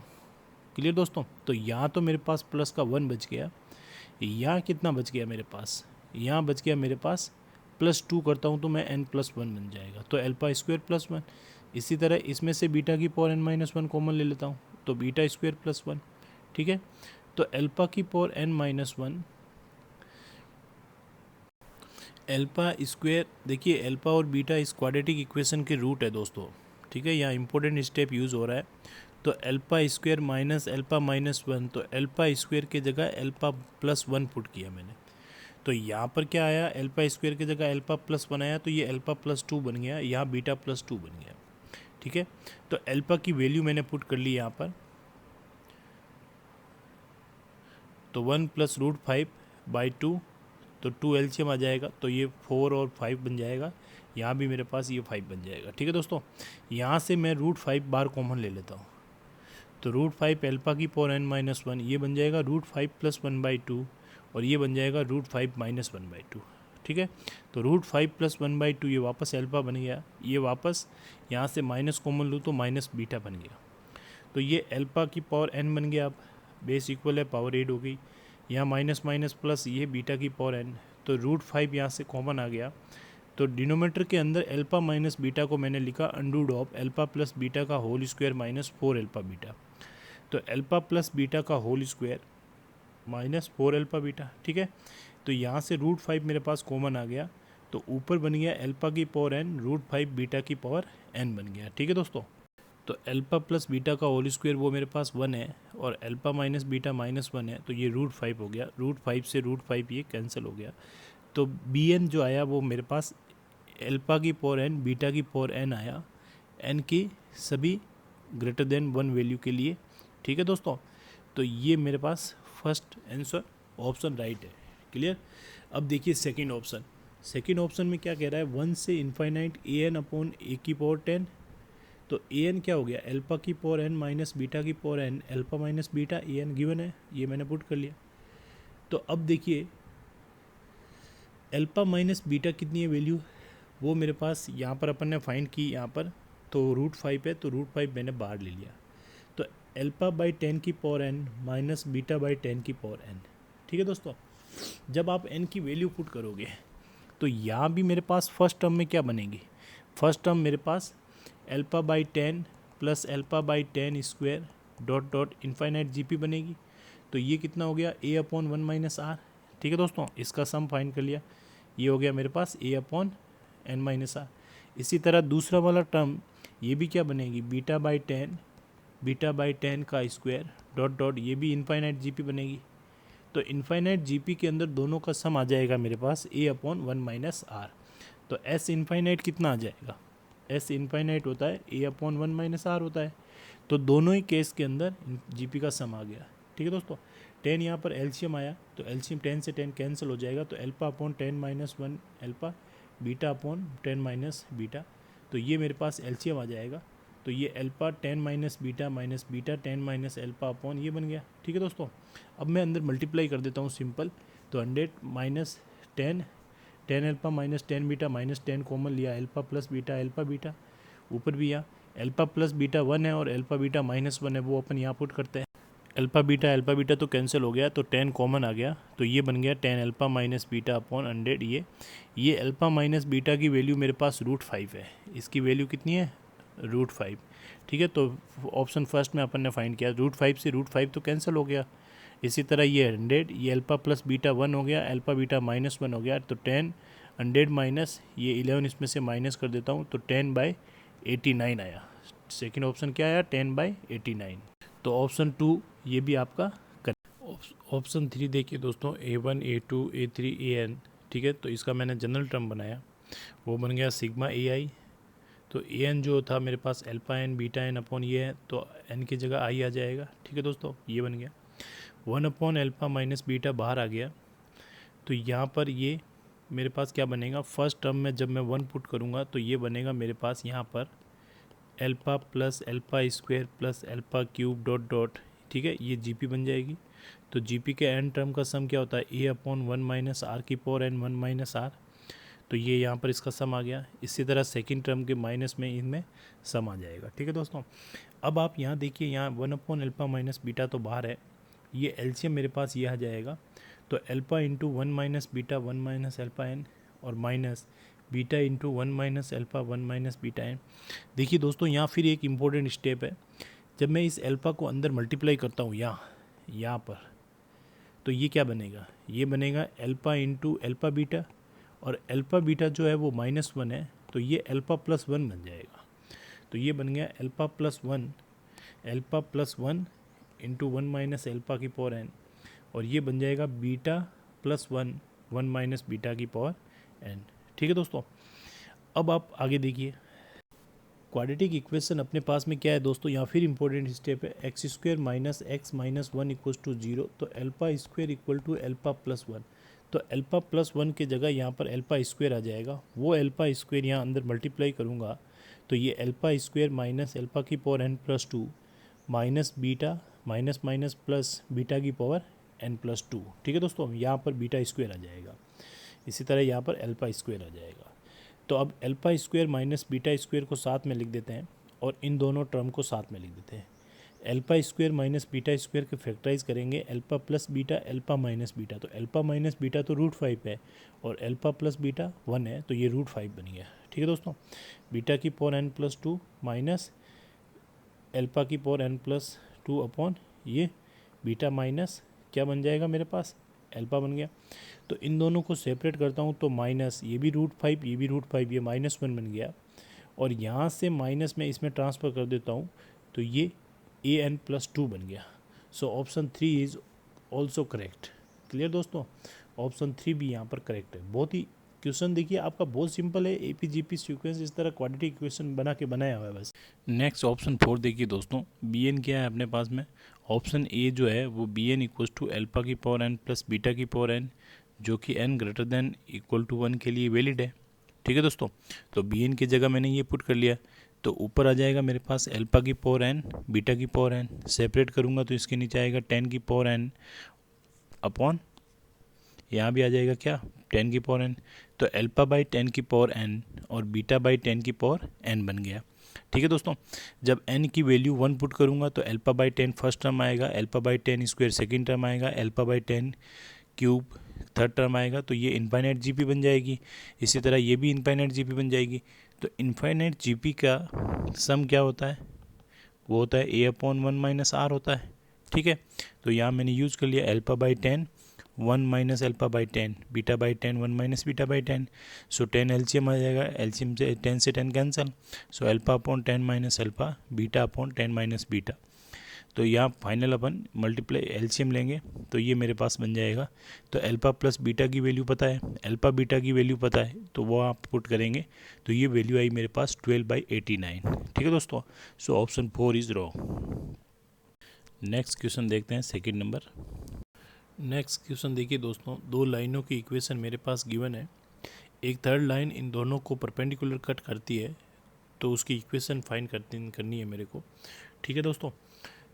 Speaker 1: क्लियर दोस्तों, तो यहाँ तो मेरे पास प्लस का 1 बच गया, यहाँ कितना बच गया मेरे पास, यहाँ बच गया मेरे पास +2 करता हूँ तो मैं n + 1 बन जाएगा, तो अल्फा स्क्वायर + 1। इसी तरह इसमें से बीटा की पावर n - 1 कॉमन ले लेता हूँ, तो बीटा स्क्वायर + 1। ठीक है, तो अल्फा की पावर n - 1, अल्फा स्क्वायर, देखिए अल्फा और बीटा इस क्वाड्रेटिक इक्वेशन के रूट है दोस्तों। ठीक है, यहाँ इंपॉर्टेंट स्टेप यूज़ हो रहा है। तो अल्फा स्क्वायर माइनस अल्फा -1, तो अल्फा स्क्वायर की जगह अल्फा + 1 पुट किया मैंने, तो यहाँ पर क्या आया, अल्फा स्क्वायर की जगह अल्फा + 1 आया, तो ये अल्फा +2 बन गया, यहाँ बीटा +2 बन गया। ठीक है, तो अल्फा की वैल्यू मैंने पुट कर ली यहाँ पर, तो 1 + √5/2, तो 2 एलसीएम आ जाएगा, तो ये 4 और 5 बन जाएगा, यहाँ भी मेरे पास ये 5 बन जाएगा। ठीक है दोस्तों, यहाँ से मैं √5 बार कॉमन ले लेता हूँ, तो √5 अल्फा की पावर n - 1, ये बन जाएगा √5 + 1/2 और ये बन जाएगा √5 - 1/2। ठीक है, तो √5 + 1/2 ये वापस अल्फा बन गया, ये वापस यहाँ से माइनस कॉमन लूँ तो माइनस बीटा बन गया, तो ये अल्फा की पावर n बन गया। अब बेस इक्वल है, पावर ऐड हो गई, यहाँ माइनस माइनस प्लस, ये बीटा की पावर n, तो √5 यहाँ से कॉमन आ गया, तो डिनोमीटर के अंदर अल्फा माइनस बीटा को मैंने लिखा under of alpha plus beta का whole square minus 4 alpha beta. तो अल्फा प्लस बीटा का whole square minus 4 alpha beta, ठीक है। तो यहाँ से √5 मेरे पास कॉमन आ गया, तो ऊपर बन गया अल्फा की पावर n √5 बीटा की पावर n बन गया, ठीक है दोस्तों। तो अल्फा प्लस बीटा का होल स्क्वायर वो मेरे पास 1 है और अल्फा माइनस बीटा -1 है, तो ये √5 हो गया। √5 से √5 ये कैंसिल हो गया। तो bn जो आया वो मेरे पास अल्फा की पावर n बीटा की पावर n आया, n की सभी ग्रेटर देन 1 वैल्यू के लिए, ठीक है दोस्तों। तो ये मेरे पास फर्स्ट आंसर ऑप्शन राइट है, क्लियर। अब देखिए सेकंड ऑप्शन। सेकंड ऑप्शन में क्या कह रहा है, 1 से इनफाइनाइट an अपॉन a की पावर 10। तो an क्या हो गया, अल्फा की पावर n माइनस बीटा की power n, alpha minus beta an given है, ये मैंने पुट कर लिया। तो अब देखिए अल्फा माइनस बीटा कितनी है वैल्यू, वो मेरे पास यहाँ पर अपन ने फाइंड की यहाँ पर, तो √5 है, तो √5 मैंने बाहर ले लिया। तो अल्फा बाई 10 की power n minus beta by 10 की पावर n, ठीक है दोस्तों। जब आप n की वैल्यू पुट करोगे तो यहाँ भी मेरे पास फर्स्ट टर्म में क्या बनेगी, फर्स्ट टर्म मेरे पास alpha by 10 plus alpha by 10 square dot dot infinite GP बनेगी। तो ये कितना हो गया, a अपॉन 1 माइनस आर, ठीक है दोस्तों। इसका सम फाइंड कर लिया, ये हो गया मेरे पास a upon n minus R. इसी तरह दूसरा वाला टर्म ये भी क्या बनेगी, बीटा बाई 10 का स्क्वायर डॉट डॉट, ये भी इनफाइनाइट जीपी बनेगी। तो इनफाइनाइट जीपी के अंदर दोनों का सम आ जाएगा मेरे पास a अपॉन 1 माइनस आर। तो s इनफाइनाइट कितना आ जाएगा, s इनफाइनाइट होता है a अपॉन 1 माइनस आर होता है। तो दोनों ही केस के अंदर जीपी का सम आ गया, ठीक है दोस्तों। 10 यहाँ पर एलसीएम आया, तो एलसीएम 10 से 10 कैंसिल हो जाएगा, तो alpha upon 10 minus 1 alpha, beta upon 10 minus beta, तो ये मेरे पास एलसीएम आ जाएगा। तो ये alpha 10 minus beta 10 minus alpha upon ये बन गया, ठीक है दोस्तों। अब मैं अंदर मल्टीप्लाई कर देता हूँ सिंपल, तो 100 minus 10 alpha minus 10 beta minus 10 common लिया, alpha plus beta alpha beta, ऊपर भी यहाँ अल्फा प्लस बीटा 1 है और अल्फा बीटा -1 है, वो अपन यहाँ पुट करते हैं। अल्फा बीटा तो कैंसिल हो गया, तो 10 कॉमन आ गया, तो ये बन गया 10 अल्फा माइनस बीटा अपॉन 100। ये अल्फा माइनस बीटा की वैल्यू मेरे पास √5 है, इसकी वैल्यू कितनी है, √5, ठीक है। तो ऑप्शन फर्स्ट में अपन ने फाइंड किया, √5 से √5 तो कैंसिल हो गया। इसी तरह ये 100, ये अल्फा प्लस बीटा 1 हो गया, अल्फा बीटा -1 हो गया, तो 10 100 माइनस ये 11 इसमें से माइनस कर देता हूँ, तो 10/89 आया। सेकेंड ऑप्शन क्या आया, 10/89। तो ऑप्शन 2 ये भी आपका करेक्ट। ऑप्शन 3 देखिए दोस्तों, A1 A2 A3 AN, ठीक है। तो इसका मैंने जनरल टर्म बनाया, वो बन गया सिग्मा AI। तो AN जो था मेरे पास alpha n beta n upon ये है, तो n की जगह I आ जाएगा, ठीक है दोस्तों। ये बन गया 1 अपॉन अल्फा माइनस बीटा बाहर आ गया। तो यहाँ पर ये मेरे पास क्या बनेगा, फर्स्ट टर्म में जब मैं 1 पुट करूँगा तो ये बनेगा मेरे पास यहाँ पर alpha plus alpha square plus alpha cube dot dot, ठीक है, ये जीपी बन जाएगी। तो जीपी के एन टर्म का सम क्या होता है, a अपॉन 1 माइनस आर की पावर n 1 माइनस आर। तो ये यहाँ पर इसका सम आ गया। इसी तरह सेकंड टर्म के माइनस में इनमें सम आ जाएगा, ठीक है दोस्तों। अब आप यहाँ देखिए, यहाँ 1 अपॉन अल्फा माइनस बीटा तो बाहर है, ये एलसीएम मेरे पास ये आ जाएगा। तो alpha into 1 minus beta 1 minus alpha n और minus beta into 1 minus alpha 1 minus beta n. देखिए दोस्तों, यहाँ फिर एक इम्पोर्टेंट स्टेप है, जब मैं इस अल्फा को अंदर मल्टीप्लाई करता हूँ यहाँ पर, तो ये क्या बनेगा, ये बनेगा अल्फा इंटू अल्फा बीटा, और अल्फा बीटा जो है वो -1 है, तो ये अल्फा प्लस 1 बन जाएगा। तो ये बन गया alpha plus 1 into 1 minus alpha की पावर n, और ये बन जाएगा बीटा प्लस 1 माइनस बीटा की पावर n, ठीक है दोस्तों। अब आप आगे देखिए, क्वाड्रेटिक इक्वेशन अपने पास में क्या है दोस्तों, यहाँ फिर इंपॉर्टेंट स्टेप है, X square minus X minus 1 equal to 0। तो alpha square equal to alpha plus 1, तो अल्फा प्लस 1 की जगह यहाँ पर अल्फा स्क्वायर आ जाएगा। वो अल्फा स्क्वायर यहाँ अंदर मल्टीप्लाई करूँगा, तो ये अल्फा स्क्वायर माइनस अल्फा की power n plus 2 minus beta minus minus plus beta की पावर n प्लस 2, ठीक है दोस्तों। यहाँ पर बीटा स्क्वायर आ जाएगा, इसी तरह यहाँ पर अल्फा स्क्वायर आ जाएगा। तो अब alpha square minus beta square को साथ में लिख देते हैं और इन दोनों टर्म को साथ में लिख देते हैं। Alpha square minus beta square के फैक्टराइज करेंगे, alpha plus beta, alpha minus beta, तो अल्फा माइनस बीटा तो √5 है और अल्फा प्लस बीटा 1 है, तो ये √5 बन गया। ठीक है दोस्तों, बीटा की पावर n+2 माइनस अल्फा की पावर n+2 अपॉन ये बीटा माइनस क्या बन जाएगा मेरे पास, अल्फा बन गया। तो इन दोनों को सेपरेट करता हूँ तो माइनस ये भी √5, ये भी √5, ये -1 बन गया और यहाँ से माइनस में इसमें ट्रांसफ़र कर देता हूँ तो ये an+2 बन गया। So option 3 is also correct. Clear दोस्तों, ऑप्शन 3 भी यहाँ पर करेक्ट है। बहुत ही क्वेश्चन देखिए आपका बहुत सिंपल है, APGP सीक्वेंस इस तरह क्वाड्रेटिक इक्वेशन बना के बनाया हुआ है बस। नेक्स्ट ऑप्शन 4 देखिए दोस्तों, Bn क्या है अपने पास में, ऑप्शन ए जो है वो Bn = अल्फा की पावर n प्लस बीटा की पावर n, जो कि n > 1 के लिए वैलिड है। ठीक है दोस्तों, तो Bn की जगह मैंने ये पुट कर लिया, तो ऊपर आ जाएगा मेरे पास अल्फा की पावर n, बीटा की पावर n, सेपरेट करूँगा तो इसके नीचे आएगा 10 की पावर n अपॉन यहाँ भी आ जाएगा क्या 10 की पावर n, तो अल्फा बाई 10 की पावर n और बीटा बाई 10 की पावर n बन गया। ठीक है दोस्तों, जब n की वैल्यू 1 पुट करूँगा तो अल्फा बाई 10 फर्स्ट टर्म आएगा, alpha by 10 square second term आएगा, alpha by 10 cube third term आएगा, तो ये इनफाइनाइट जीपी बन जाएगी। इसी तरह ये भी इनफाइनाइट जीपी बन जाएगी। तो इनफाइनाइट जीपी का सम क्या होता है, वो होता है a/1 - r होता है। ठीक है, तो यहाँ मैंने यूज़ कर लिया alpha by 10 1 minus alpha by 10, beta by 10 1 minus beta by 10, so 10 LCM आ जाएगा, एलसीएम से 10 से 10 cancel, so alpha upon 10 minus alpha, beta upon 10 minus beta. तो यहाँ फाइनल अपन मल्टीप्लाई एलसीएम लेंगे तो ये मेरे पास बन जाएगा। तो अल्फा प्लस बीटा की वैल्यू पता है, अल्फा बीटा की वैल्यू पता है, तो वो आप पुट करेंगे तो ये वैल्यू आई मेरे पास 12/89। ठीक है दोस्तों, सो option 4 is wrong. Next question देखते हैं, सेकंड नंबर। नेक्स्ट क्वेश्चन देखिए दोस्तों, दो लाइनों की इक्वेशन मेरे पास गिवन है, एक थर्ड लाइन इन दोनों को परपेंडिकुलर कट करती है, तो उसकी इक्वेशन फाइंड करनी है मेरे को। ठीक है दोस्तों,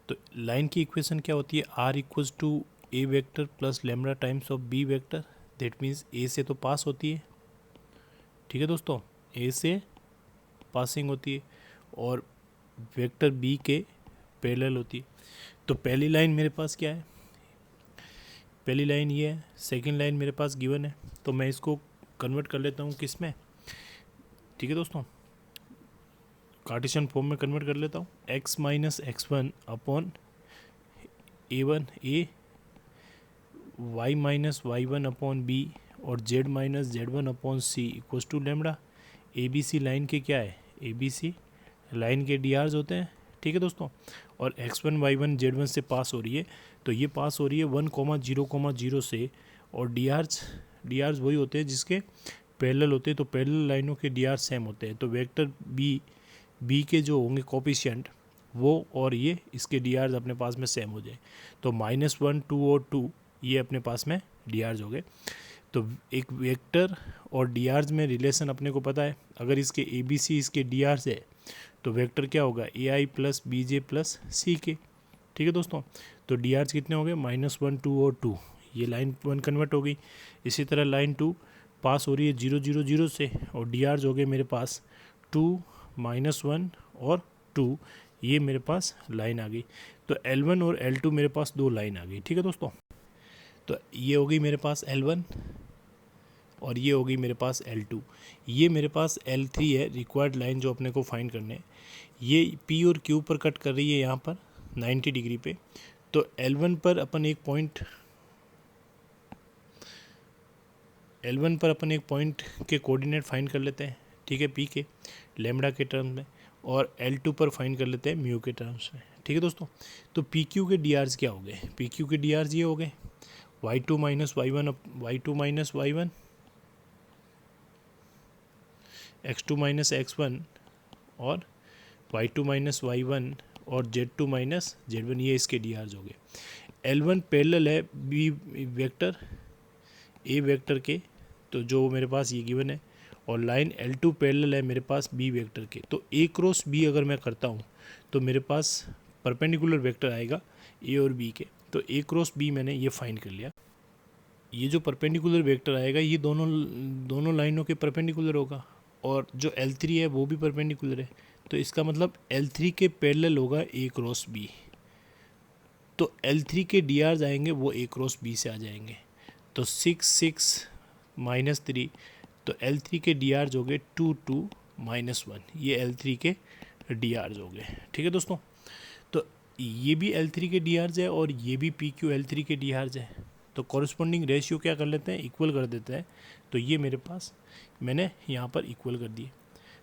Speaker 1: तो लाइन की इक्वेशन क्या होती है, r = a vector plus lambda times of b vector, that means a से तो पास होती है। ठीक है दोस्तों, a से पासिंग होती है और वेक्टर b के पैरेलल होती है। तो पहली लाइन मेरे पास क्या है, पहली लाइन ये है, सेकंड लाइन मेरे पास गिवन है, तो मैं इसको कन्वर्ट कर लेता हूँ किस में। ठीक है दोस्तों, कार्टेशियन फॉर्म में कन्वर्ट कर लेता हूँ, x - x1 upon a1 a, y - y1 upon b और z - z1 upon c equals to lambda. ABC line के क्या है, ABC लाइन के DRs होते हैं। ठीक है दोस्तों, और x1 y1 z1 से पास हो रही है, तो ये पास हो रही है 1,0,0 से, और DRs वही होते हैं जिसके पैरेलल होते हैं, तो पैरेलल लाइनों के DRs सेम होते हैं। तो वेक्टर बी के जो होंगे कोफिशिएंट वो और ये इसके DRs अपने पास में सेम हो जाए, तो -1 2 और 2 ये अपने पास में DRs हो गए। तो एक वेक्टर और DRs में रिलेशन अपने को पता है, अगर इसके ABC इसके DRs है तो वेक्टर क्या होगा, AI plus BJ plus CK। ठीक है दोस्तों, तो DRs कितने हो गए, -1 2 और 2, ये लाइन 1 कन्वर्ट हो गई। इसी तरह लाइन 2 पास हो रही है 0 0 0 से, और DRs हो गए मेरे पास 2 -1 और 2, ये मेरे पास लाइन आ गई। तो L1 और L2 मेरे पास दो लाइन आ गई। ठीक है दोस्तों, तो ये हो गई मेरे पास L1 और ये हो गई मेरे पास L2। ये मेरे पास L3 है, रिक्वायर्ड लाइन जो अपने को फाइंड करने, ये P और Q पर कट कर रही है यहाँ पर 90 डिग्री पे। तो L1 पर अपन एक पॉइंट के कोऑर्डिनेट फाइंड कर लेते हैं। ठीक है, P के लैम्बडा के टर्म्स में, और L2 पर फाइंड कर लेते हैं म्यू के टर्म्स में। ठीक है दोस्तों, तो PQ के DRs क्या हो गए, PQ के DRs ये हो गए y2 - y1 x2 - x1 और y2 - y1 और z2 - z1, ये इसके DRs हो गए। L1 पैरेलल है B वेक्टर A वेक्टर के, तो जो मेरे पास ये गिवन है, और लाइन L2 पैरेलल है मेरे पास B वेक्टर के। तो A क्रॉस B अगर मैं करता हूँ तो मेरे पास परपेंडिकुलर वेक्टर आएगा A और B के, तो A क्रॉस B मैंने ये फाइंड कर लिया। ये जो परपेंडिकुलर वेक्टर आएगा ये दोनों लाइनों के परपेंडिकुलर होगा, और जो L3 है वो भी परपेंडिकुलर है, तो इसका मतलब L3 के पैरेलल होगा A क्रॉस B। तो L3 के DRs आएंगे वो A क्रॉस B से आ जाएंगे। तो 6 6 माइनस 3, तो L3 के DRs हो गए 2 2 माइनस 1, ये L3 के DRs हो गए। ठीक है दोस्तों, तो ये भी L3 के DRs है और ये भी PQ L3 के DRs है। तो कॉरस्पॉन्डिंग रेशियो क्या कर लेते हैं, इक्वल कर देते हैं। तो ये मेरे पास मैंने यहाँ पर इक्वल कर दिए।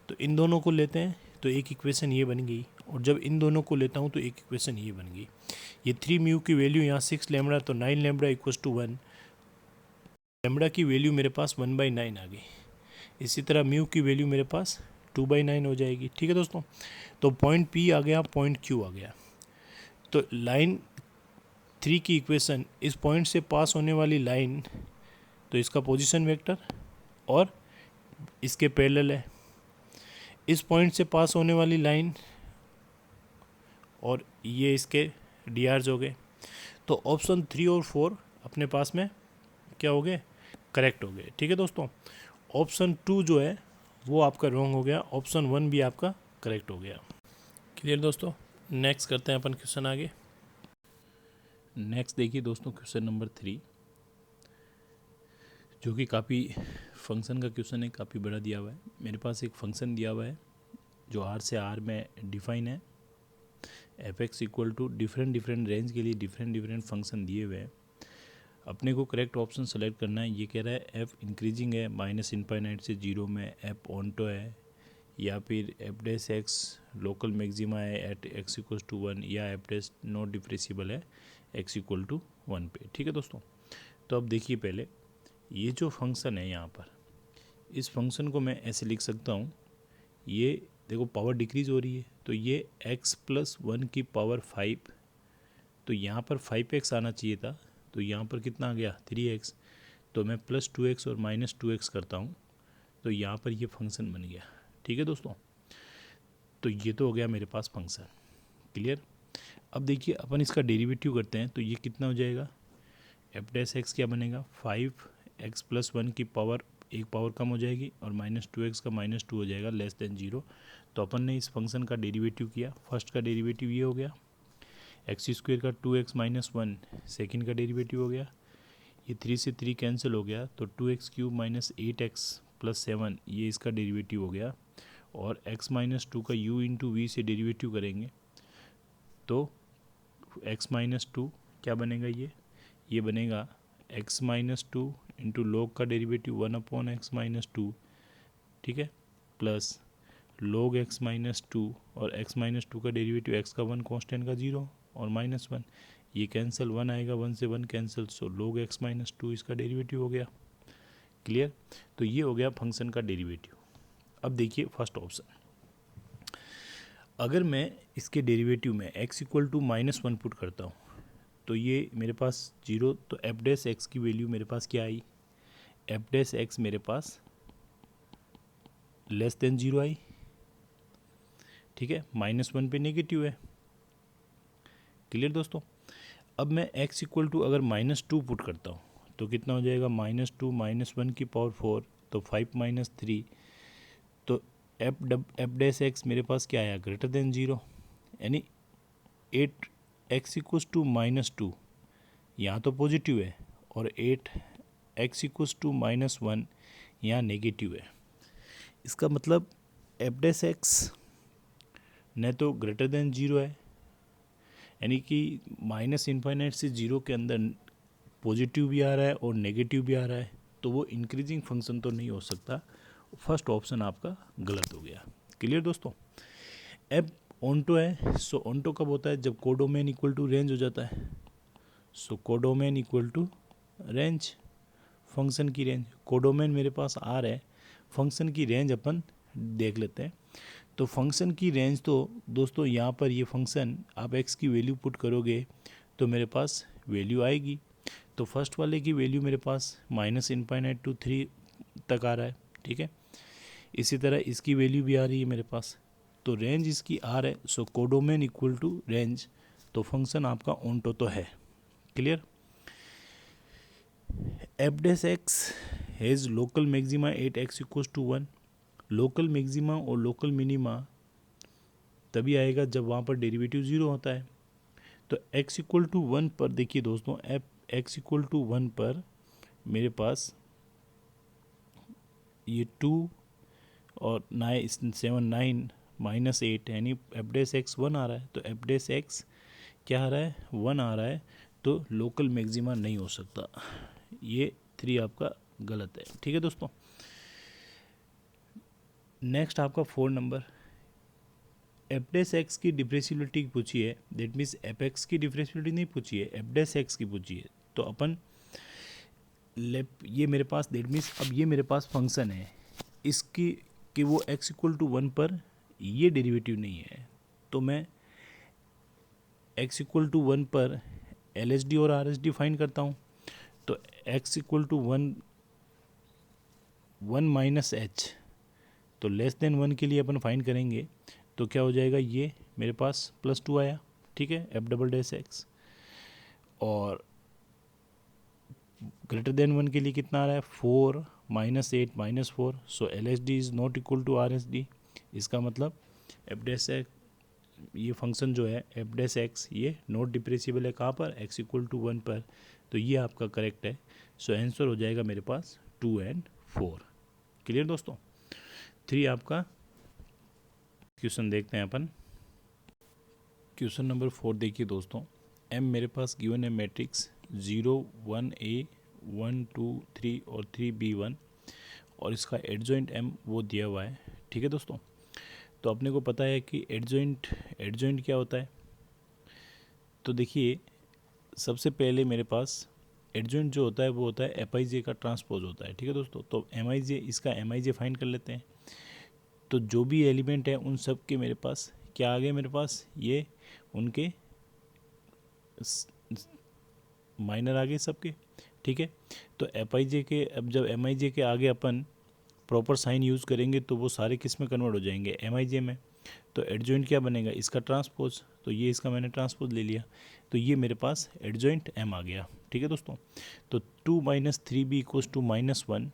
Speaker 1: तो इन दोनों को लेते हैं तो एक इक्वेशन ये बन गई, और जब इन दोनों को लेता हूँ तो एक इक्वेशन ये बन गई। ये 3 म्यू की वैल्यू यहाँ 6 लैम्बडा, तो 9 लैम्बडा इक्वल्स टू 1। लैम्बडा की वैल्यू मेरे पास 1/9 आ गई। इसी तरह म्यू की वैल्यू मेरे पास 2/9 हो जाएगी। ठीक है दोस्तों, तो पॉइंट P आ गया, पॉइंट Q आ गया। तो लाइन 3 की इक्वेशन, इस पॉइंट से पास होने वाली लाइन, तो इसका पोजीशन वेक्टर और इसके पैरेलल है। इस पॉइंट से पास होने वाली लाइन और ये इसके DRs हो गए। तो ऑप्शन 3 और 4 अपने पास में क्या हो गए, करेक्ट हो गए। ठीक है दोस्तों, ऑप्शन 2 जो है वो आपका रॉन्ग हो गया, ऑप्शन 1 भी आपका करेक्ट हो गया। क्लियर दोस्तों, नेक्स्ट करते हैं अपन क्वेश्चन आगे। नेक्स्ट देखिए दोस्तों, क्वेश्चन नंबर 3, जो कि काफ़ी फंक्शन का क्वेश्चन है, काफ़ी बड़ा दिया हुआ है। मेरे पास एक फंक्शन दिया हुआ है जो R से R में डिफाइन है। f(x) equal to different range के लिए डिफरेंट फंक्शन दिए हुए हैं। अपने को करेक्ट ऑप्शन सेलेक्ट करना है। ये कह रहा है f इंक्रीजिंग है -∞ से 0 में, f ऑनटो है, या फिर f'(x) लोकल मैक्सिमा है एट x इक्वल टू 1, या f' नॉट डिफरेंशिएबल है x इक्वल टू 1 पे। ठीक है दोस्तों, तो अब देखिए पहले ये जो फंक्शन है यहाँ पर, इस फंक्शन को मैं ऐसे लिख सकता हूँ। ये देखो पावर डिक्रीज हो रही है, तो ये x + 1 की पावर 5, तो यहाँ पर 5x आना चाहिए था, तो यहाँ पर कितना आ गया 3x। तो मैं +2x और -2x करता हूँ, तो यहाँ पर ये फंक्शन बन गया। ठीक है दोस्तों, तो ये तो हो गया मेरे पास फंक्शन। क्लियर। अब देखिए अपन इसका डेरिवेटिव करते हैं, तो ये कितना हो जाएगा, f' क्या बनेगा, 5x + 1 की पावर, एक पावर कम हो जाएगी, और -2x का -2 हो जाएगा <0। तो अपन ने इस फंक्शन का डेरिवेटिव किया। फर्स्ट का डेरिवेटिव ये हो गया, x² का 2x - 1 सेकेंड का डेरिवेटिव हो गया। ये 3 से 3 कैंसिल हो गया, तो 2x³ - 8x + 7 ये इसका डेरिवेटिव हो गया। और x - 2 का u × v से डेरिवेटिव करेंगे, तो x - 2 क्या बनेगा, ये बनेगा x - 2 × log का डेरिवेटिव 1/x - 2, ठीक है, प्लस log x - 2, और x - 2 का डेरिवेटिव x का 1 कांस्टेंट का 0 और -1, ये कैंसिल, 1 आएगा, 1 से 1 कैंसिल, सो log x - 2 इसका डेरिवेटिव हो गया। क्लियर। तो ये हो गया फंक्शन का डेरिवेटिव। अब देखिए फर्स्ट ऑप्शन, अगर मैं इसके डेरिवेटिव में x इक्वल टू -1 पुट करता हूँ, तो ये मेरे पास 0, तो f' की वैल्यू मेरे पास क्या आई, f' मेरे पास <0 आई। ठीक है, -1 पे नेगेटिव है। क्लियर दोस्तों। अब मैं x इक्वल टू अगर -2 पुट करता हूँ, तो कितना हो जाएगा, -2 - 1 की पावर 4, तो 5 - 3, तो f' मेरे पास क्या आया, <0, यानी 8x इक्वल्स टू -2 यहाँ तो पॉजिटिव है, और 8x इक्वल्स टू -1 यहाँ नेगेटिव है। इसका मतलब f' न तो <0 है, यानी कि -∞ से 0 के अंदर पॉजिटिव भी आ रहा है और नेगेटिव भी आ रहा है, तो वो इंक्रीजिंग फंक्शन तो नहीं हो सकता। फर्स्ट ऑप्शन आपका गलत हो गया। क्लियर दोस्तों। अब ऑनटो है, सो ऑनटो कब होता है, जब कोडोमेन इक्वल टू रेंज हो जाता है। So codomain equal to range, function की रेंज, कोडोमेन मेरे पास R है, फंक्शन की रेंज अपन देख लेते हैं। तो फंक्शन की रेंज तो दोस्तों यहाँ पर ये फंक्शन आप x की वैल्यू पुट करोगे तो मेरे पास वैल्यू आएगी। तो फर्स्ट वाले की वैल्यू मेरे पास -∞ to 3 तक आ रहा है। ठीक है, इसी तरह इसकी वैल्यू भी आ रही है मेरे पास, तो रेंज इसकी R है, so codomain equal to range, तो फंक्शन आपका ऑनटो तो है। Clear. f' has local maxima at x equals to 1। Local maxima और लोकल मिनिमा तभी आएगा जब वहाँ पर डेरिवेटिव 0 होता है। तो तो x इक्वल टू 1 पर देखिए दोस्तों, x इक्वल टू 1 पर मेरे पास ये 2 और 9 माइनस 8 यानी एफ डैश एक्स 1 आ रहा है। तो एफ डैश एक्स क्या आ रहा है, 1 आ रहा है। तो लोकल मैक्सिमा नहीं हो सकता, ये 3 आपका गलत है। ठीक है दोस्तों, नेक्स्ट आपका 4 नंबर, एफ डैश एक्स की डिफरेंशियबिलिटी पूछी है। दैट मीन्स एफ एक्स की डिफरेंशियबिलिटी नहीं पूछी है, एफ डैश एक्स की पूछी है। तो अपन ये मेरे पास, दैट मीन्स अब ये मेरे पास फंक्शन है इसकी कि वो x इक्वल टू 1 पर ये डेरिवेटिव नहीं है। तो मैं x इक्वल टू 1 पर LHD और RHD फाइंड करता हूँ। तो x equal to 1 minus H, तो लेस देन 1 के लिए अपन फाइंड करेंगे। तो क्या हो जाएगा, ये मेरे पास +2 आया। ठीक है, एफ डबल डैश एक्स। और ग्रेटर देन 1 के लिए कितना आ रहा है, 4 minus 8 minus 4। So LHD is not equal to RHD। इसका मतलब एफ डैश एक्स, ये फंक्शन जो है एफ डैश एक्स, ये नॉट डिप्रेसिबल है कहाँ पर, x इक्वल टू 1 पर। तो ये आपका करेक्ट है। सो आंसर हो जाएगा मेरे पास 2 और 4। क्लियर दोस्तों, 3 आपका। क्वेश्चन देखते हैं अपन। क्वेश्चन नंबर 4 देखिए दोस्तों, m मेरे पास गिवन है मैट्रिक्स 0 1 a 1 2 3 और 3 b1, और इसका एडजॉइंट m वो दिया हुआ है। ठीक है दोस्तों, तो अपने को पता है कि एडजॉइंट क्या होता है। तो देखिए, सबसे पहले मेरे पास एडजॉइंट जो होता है वो होता है एफ आई जे का ट्रांसपोज होता है। ठीक है दोस्तों, तो एम आई जे, इसका एम आई जे फाइंड कर लेते हैं। तो जो भी एलिमेंट है उन सब के मेरे पास क्या आ गए, मेरे पास ये उनके माइनर आ गए सबके। ठीक है, तो एफ आई जे के, अब जब एम आई जे के आगे अपन प्रॉपर साइन यूज़ करेंगे तो वो सारे किस में कन्वर्ट हो जाएंगे, एम आई जे में। तो एडजॉइंट क्या बनेगा, इसका ट्रांसपोज। तो ये इसका मैंने ट्रांसपोज ले लिया, तो ये मेरे पास एडजॉइंट एम आ गया। ठीक है दोस्तों, तो 2 minus 3b equals to -1।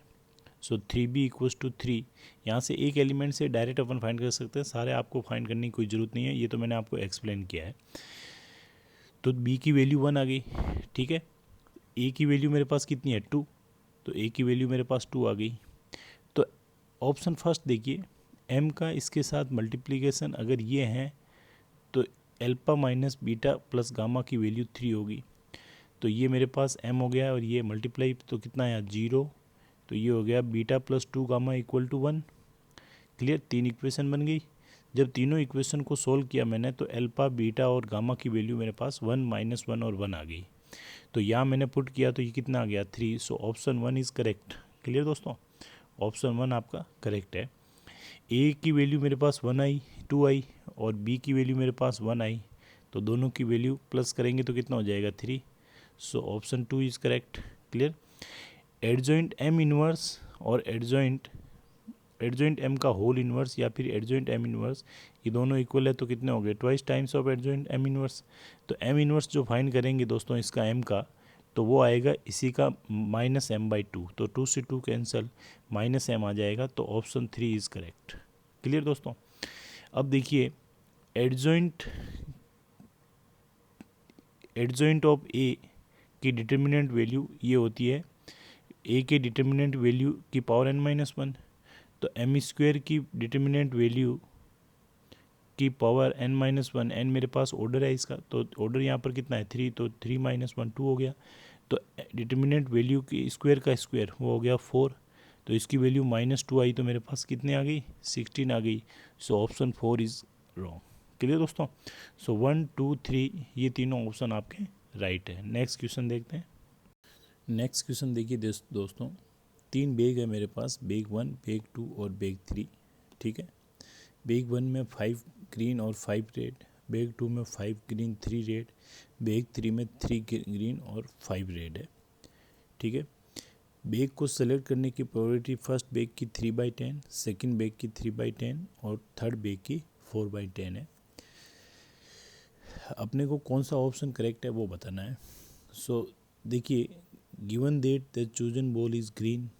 Speaker 1: So 3b equals to 3। यहाँ से एक एलिमेंट से डायरेक्ट अपन फाइंड कर सकते हैं, सारे आपको फाइंड करने की कोई ज़रूरत नहीं है, ये तो मैंने आपको एक्सप्लेन किया है। तो b की वैल्यू 1 आ गई। ठीक है, a की वैल्यू मेरे पास कितनी है, 2। तो a की वैल्यू मेरे पास 2 आ गई। तो ऑप्शन फर्स्ट देखिए, m का इसके साथ मल्टीप्लिकेशन अगर ये है तो alpha minus beta plus gamma की वैल्यू 3 होगी। तो ये मेरे पास m हो गया, और ये मल्टीप्लाई तो कितना आया, 0। तो ये हो गया beta plus 2 gamma equal to 1। Clear, 3 equation बन गई। जब तीनों इक्वेशन को सोल्व किया मैंने तो अल्फा बीटा और गामा की वैल्यू मेरे पास 1 -1 और 1 आ गई। तो यहाँ मैंने पुट किया तो ये कितना आ गया, 3। So option 1 is correct. Clear दोस्तों, ऑप्शन 1 आपका करेक्ट है। ए की वैल्यू मेरे पास 1 आई, 2 आई, और बी की वैल्यू मेरे पास 1 आई। तो दोनों की वैल्यू प्लस करेंगे तो कितना हो जाएगा, 3। So option 2 is correct. Clear, adjoint M inverse और एडजॉइंट एम का होल इनवर्स या फिर एडजॉइंट एम इनवर्स, ये दोनों इक्वल है। तो कितने हो गए, twice times of adjoint M inverse. तो एम इनवर्स जो फाइंड करेंगे दोस्तों इसका एम का, तो वो आएगा इसी का -m/2। तो 2 से 2 कैंसिल, -m आ जाएगा। तो ऑप्शन 3 इज़ करेक्ट। क्लियर दोस्तों, अब देखिए एडजॉइंट ऑफ ए की डिटर्मिनेंट वैल्यू ये होती है, ए के डिटर्मिनेंट वैल्यू की पावर n-1। तो एम स्क्वायर की डिटर्मिनेंट वैल्यू की पावर n-1, n मेरे पास ऑर्डर है इसका, तो ऑर्डर यहाँ पर कितना है, 3। तो 3 - 1 2 हो गया। तो डिटर्मिनेंट वैल्यू की स्क्वायर का स्क्वायर वो हो गया 4। तो इसकी वैल्यू -2 आई, तो मेरे पास कितने आ गई, 16 आ गई। सो ऑप्शन 4 इज़ रॉन्ग। क्लियर दोस्तों, सो 1 2 3 ये तीनों ऑप्शन आपके राइट है। नेक्स्ट क्वेश्चन देखते हैं। नेक्स्ट क्वेश्चन देखिए दोस्तों, 3 बैग है मेरे पास, बैग 1, बैग 2 और बैग 3। ठीक है, बैग 1 में 5 ग्रीन और 5 रेड, बैग 2 में 5 ग्रीन 3 रेड, बैग 3 में 3 ग्रीन और 5 रेड है। ठीक है, बैग को सेलेक्ट करने की प्रोबेबिलिटी फर्स्ट बैग की 3/10, सेकंड बैग की 3/10 और थर्ड बैग की 4/10 है। अपने को कौन सा ऑप्शन करेक्ट है वो बताना है। सो देखिए, given that the chosen ball is green,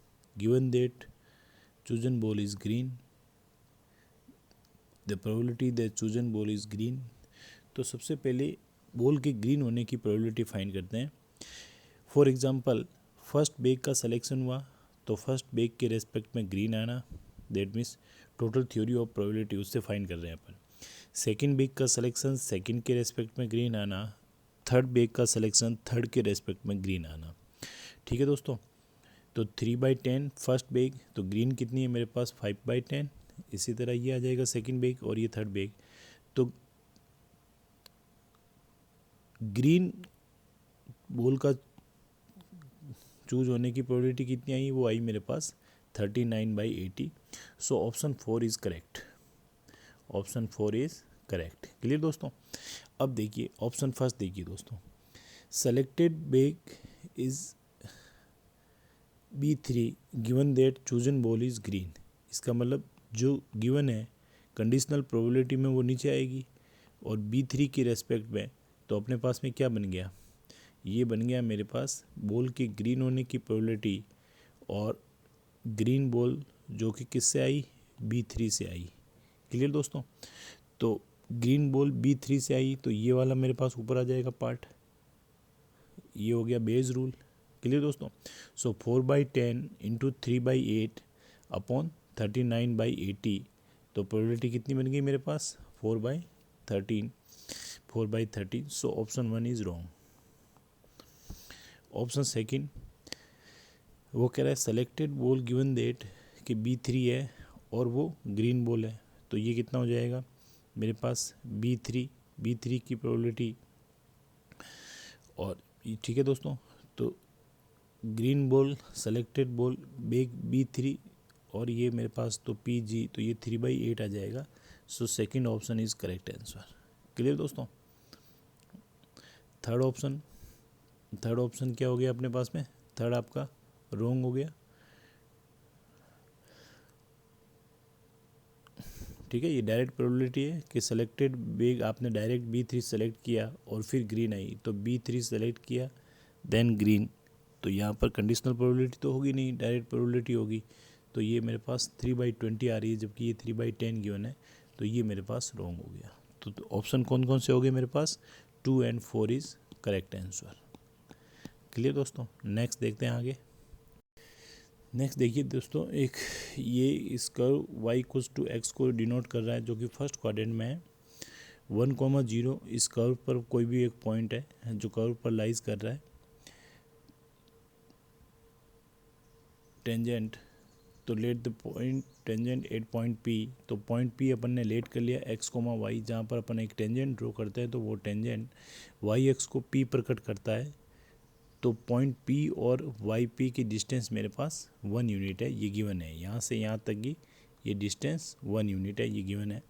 Speaker 1: the probability the chosen ball is green। तो सबसे पहले बॉल के ग्रीन होने की प्रोबेबिलिटी फाइंड करते हैं। फॉर एग्जांपल फर्स्ट बेग का सिलेक्शन हुआ तो फर्स्ट बेग के रेस्पेक्ट में ग्रीन आना, that means total theory of probability उससे फाइंड कर रहे हैं अपन। सेकंड बेग का सिलेक्शन सेकंड के रेस्पेक्ट में ग्रीन आना, थर्ड बेग का सिलेक्शन थर्ड के रेस्पेक्ट में ग्रीन आना। ठीक है दोस्तों, तो 3/10 फर्स्ट बेग, तो ग्रीन कितनी है मेरे पास 5/10। इसी तरह ये आ जाएगा सेकंड बेग और ये थर्ड बेग, तो ग्रीन बॉल का चूज होने की प्रोबेबिलिटी कितनी आई, वो आई मेरे पास 39/80। So option 4 is correct, option 4 is correct. Clear दोस्तों। अब देखिए ऑप्शन फर्स्ट देखिए दोस्तों, selected bag is B3 given that chosen ball is green. इसका मतलब जो गिवन है कंडीशनल प्रोबेबिलिटी में वो नीचे आएगी, और B3 की रेस्पेक्ट में तो अपने पास में क्या बन गया, ये बन गया मेरे पास बॉल के ग्रीन होने की प्रोबेबिलिटी, और ग्रीन बॉल जो कि किससे आई, B3 से आई। क्लियर दोस्तों। तो ग्रीन बॉल B3 से आई तो ये वाला मेरे पास ऊपर आ जाएगा पार्ट, ये हो गया बेस रूल। क्लियर दोस्तों। सो 4/10 इंटू 3/8 अपॉन 39/80, तो प्रोबेबिलिटी कितनी बन गई मेरे पास 4/13, 4/13। So option 1 is wrong. Option second वो कह रहा है सेलेक्टेड बॉल गिवन दैट कि B3 है और वो ग्रीन बॉल है, तो ये कितना हो जाएगा मेरे पास B3 की प्रोबेबिलिटी, और ठीक है दोस्तों। तो green ball selected ball bag B3 और ये मेरे पास तो PG, तो ये 3/8 आ जाएगा। So second option is correct answer. Clear दोस्तों। थर्ड ऑप्शन क्या हो गया अपने पास में, थर्ड आपका रॉन्ग हो गया। ठीक है, ये डायरेक्ट प्रोबेबिलिटी है कि सेलेक्टेड बेग आपने डायरेक्ट B3 सेलेक्ट किया और फिर ग्रीन आई, तो B3 सेलेक्ट किया देन ग्रीन, तो यहाँ पर कंडीशनल प्रोबेबिलिटी तो होगी नहीं, डायरेक्ट प्रोबेबिलिटी होगी। तो ये मेरे पास 3/20 आ रही है, जबकि ये 3/10 गिवन है, तो ये मेरे पास रॉन्ग हो गया। तो ऑप्शन कौन कौन से हो गए मेरे पास, 2 and 4 is correct answer. Clear दोस्तों। नेक्स्ट देखते हैं आगे। नेक्स्ट देखिए दोस्तों, एक ये इस कर्व y=x को डिनोट कर रहा है, जो कि फर्स्ट क्वाड्रेंट में है। 1,0 इस कर्व पर कोई भी एक पॉइंट है जो कर्व पर लाइज कर रहा है, टेंजेंट, तो let the point tangent at point P, तो पॉइंट P अपन ने लेट कर लिया x, y, जहाँ पर अपन एक टेंजेंट ड्रॉ करते हैं, तो वो टेंजेंट y को P पर कट करता है। तो पॉइंट P और YP की डिस्टेंस मेरे पास 1 यूनिट है, ये गिवन है। यहाँ से यहाँ तक की ये डिस्टेंस 1 यूनिट है, ये गिवन है।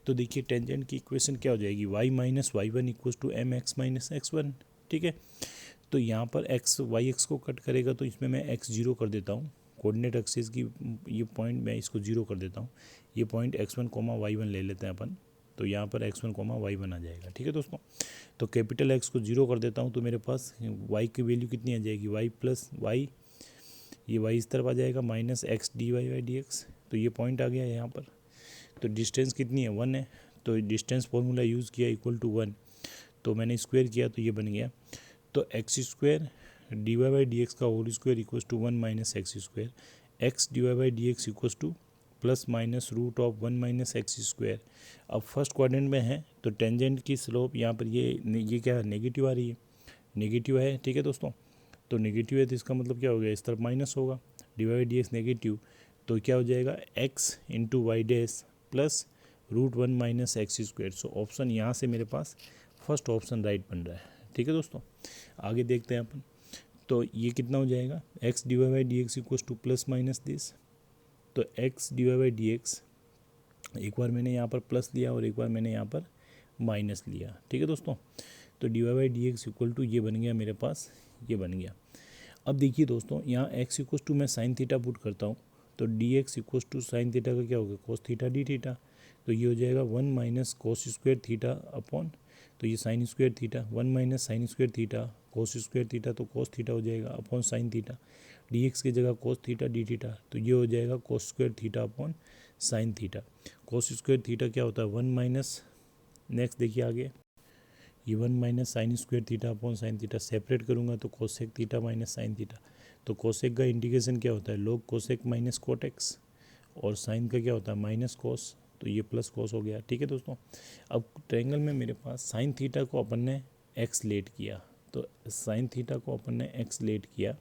Speaker 1: तो देखिए टेंजेंट की इक्वेशन क्या हो जाएगी, y-y1 = mx-x1। ठीक है, तो यहाँ पर y को कट करेगा, तो इसमें मैं x 0 कर देता हूँ, कोऑर्डिनेट एक्सिस की ये पॉइंट मैं इसको 0 कर देता हूँ। ये पॉइंट x1, y1 ले लेते हैं अपन, तो यहाँ पर x1, y1 आ जाएगा। ठीक है दोस्तों, तो कैपिटल X को 0 कर देता हूँ, तो मेरे पास y की वैल्यू कितनी आ जाएगी, y + y, ये y इस तरफ आ जाएगा -x dy/dx, तो ये पॉइंट आ गया है यहाँ पर। तो डिस्टेंस कितनी है 1 है, तो डिस्टेंस फॉर्मूला यूज़ किया =1, तो मैंने स्क्वायर किया तो ये बन गया। तो x² dy/dx का whole square =1 - x², x dy/dx +√1 - x²। अब फर्स्ट क्वाड्रेंट में है तो टेंजेंट की स्लोप यहाँ पर ये क्या नेगेटिव आ रही है, नेगेटिव है। ठीक है दोस्तों, तो नेगेटिव है तो इसका मतलब क्या हो गया, इस तरफ माइनस होगा, dy/dx नेगेटिव, तो क्या हो जाएगा x × y' +√1 - x²। So option यहाँ से मेरे पास फर्स्ट ऑप्शन राइट बन रहा है। ठीक है दोस्तों, आगे देखते हैं अपन। तो ये कितना हो जाएगा, x dy/dx +- दिस, तो x dy/dx एक बार मैंने यहाँ पर प्लस लिया और एक बार मैंने यहाँ पर माइनस लिया। ठीक है दोस्तों, तो dy/dx = ये बन गया मेरे पास, ये बन गया। अब देखिए दोस्तों, यहाँ x = मैं साइन थीटा पुट करता हूँ, तो dx = साइन थीटा का क्या होगा, कोस थीटा डी थीटा, तो ये हो जाएगा 1 - cos² थीटा अपॉन, तो ये sign square theta, 1 - sign square theta cos square theta, तो कोस थीटा हो जाएगा अपॉन साइन थीटा, dx की जगह कोस थीटा डी थीटा, तो ये हो जाएगा कोस square theta upon sine theta. Cos square theta क्या होता है 1 - नेक्स्ट देखिए आगे, ये 1 minus sine square theta upon sine theta, separate करूँगा तो cosec theta minus sine theta. तो कोसेक का इंटीग्रेशन क्या होता है, log cosec minus cot x, और साइन का क्या होता है माइनस कोस, तो ये प्लस कोस हो गया। ठीक है दोस्तों, अब ट्रायंगल में मेरे पास साइन थीटा को अपन ने एक्स लेट किया, तो साइन थीटा को अपन ने एक्स लेट किया,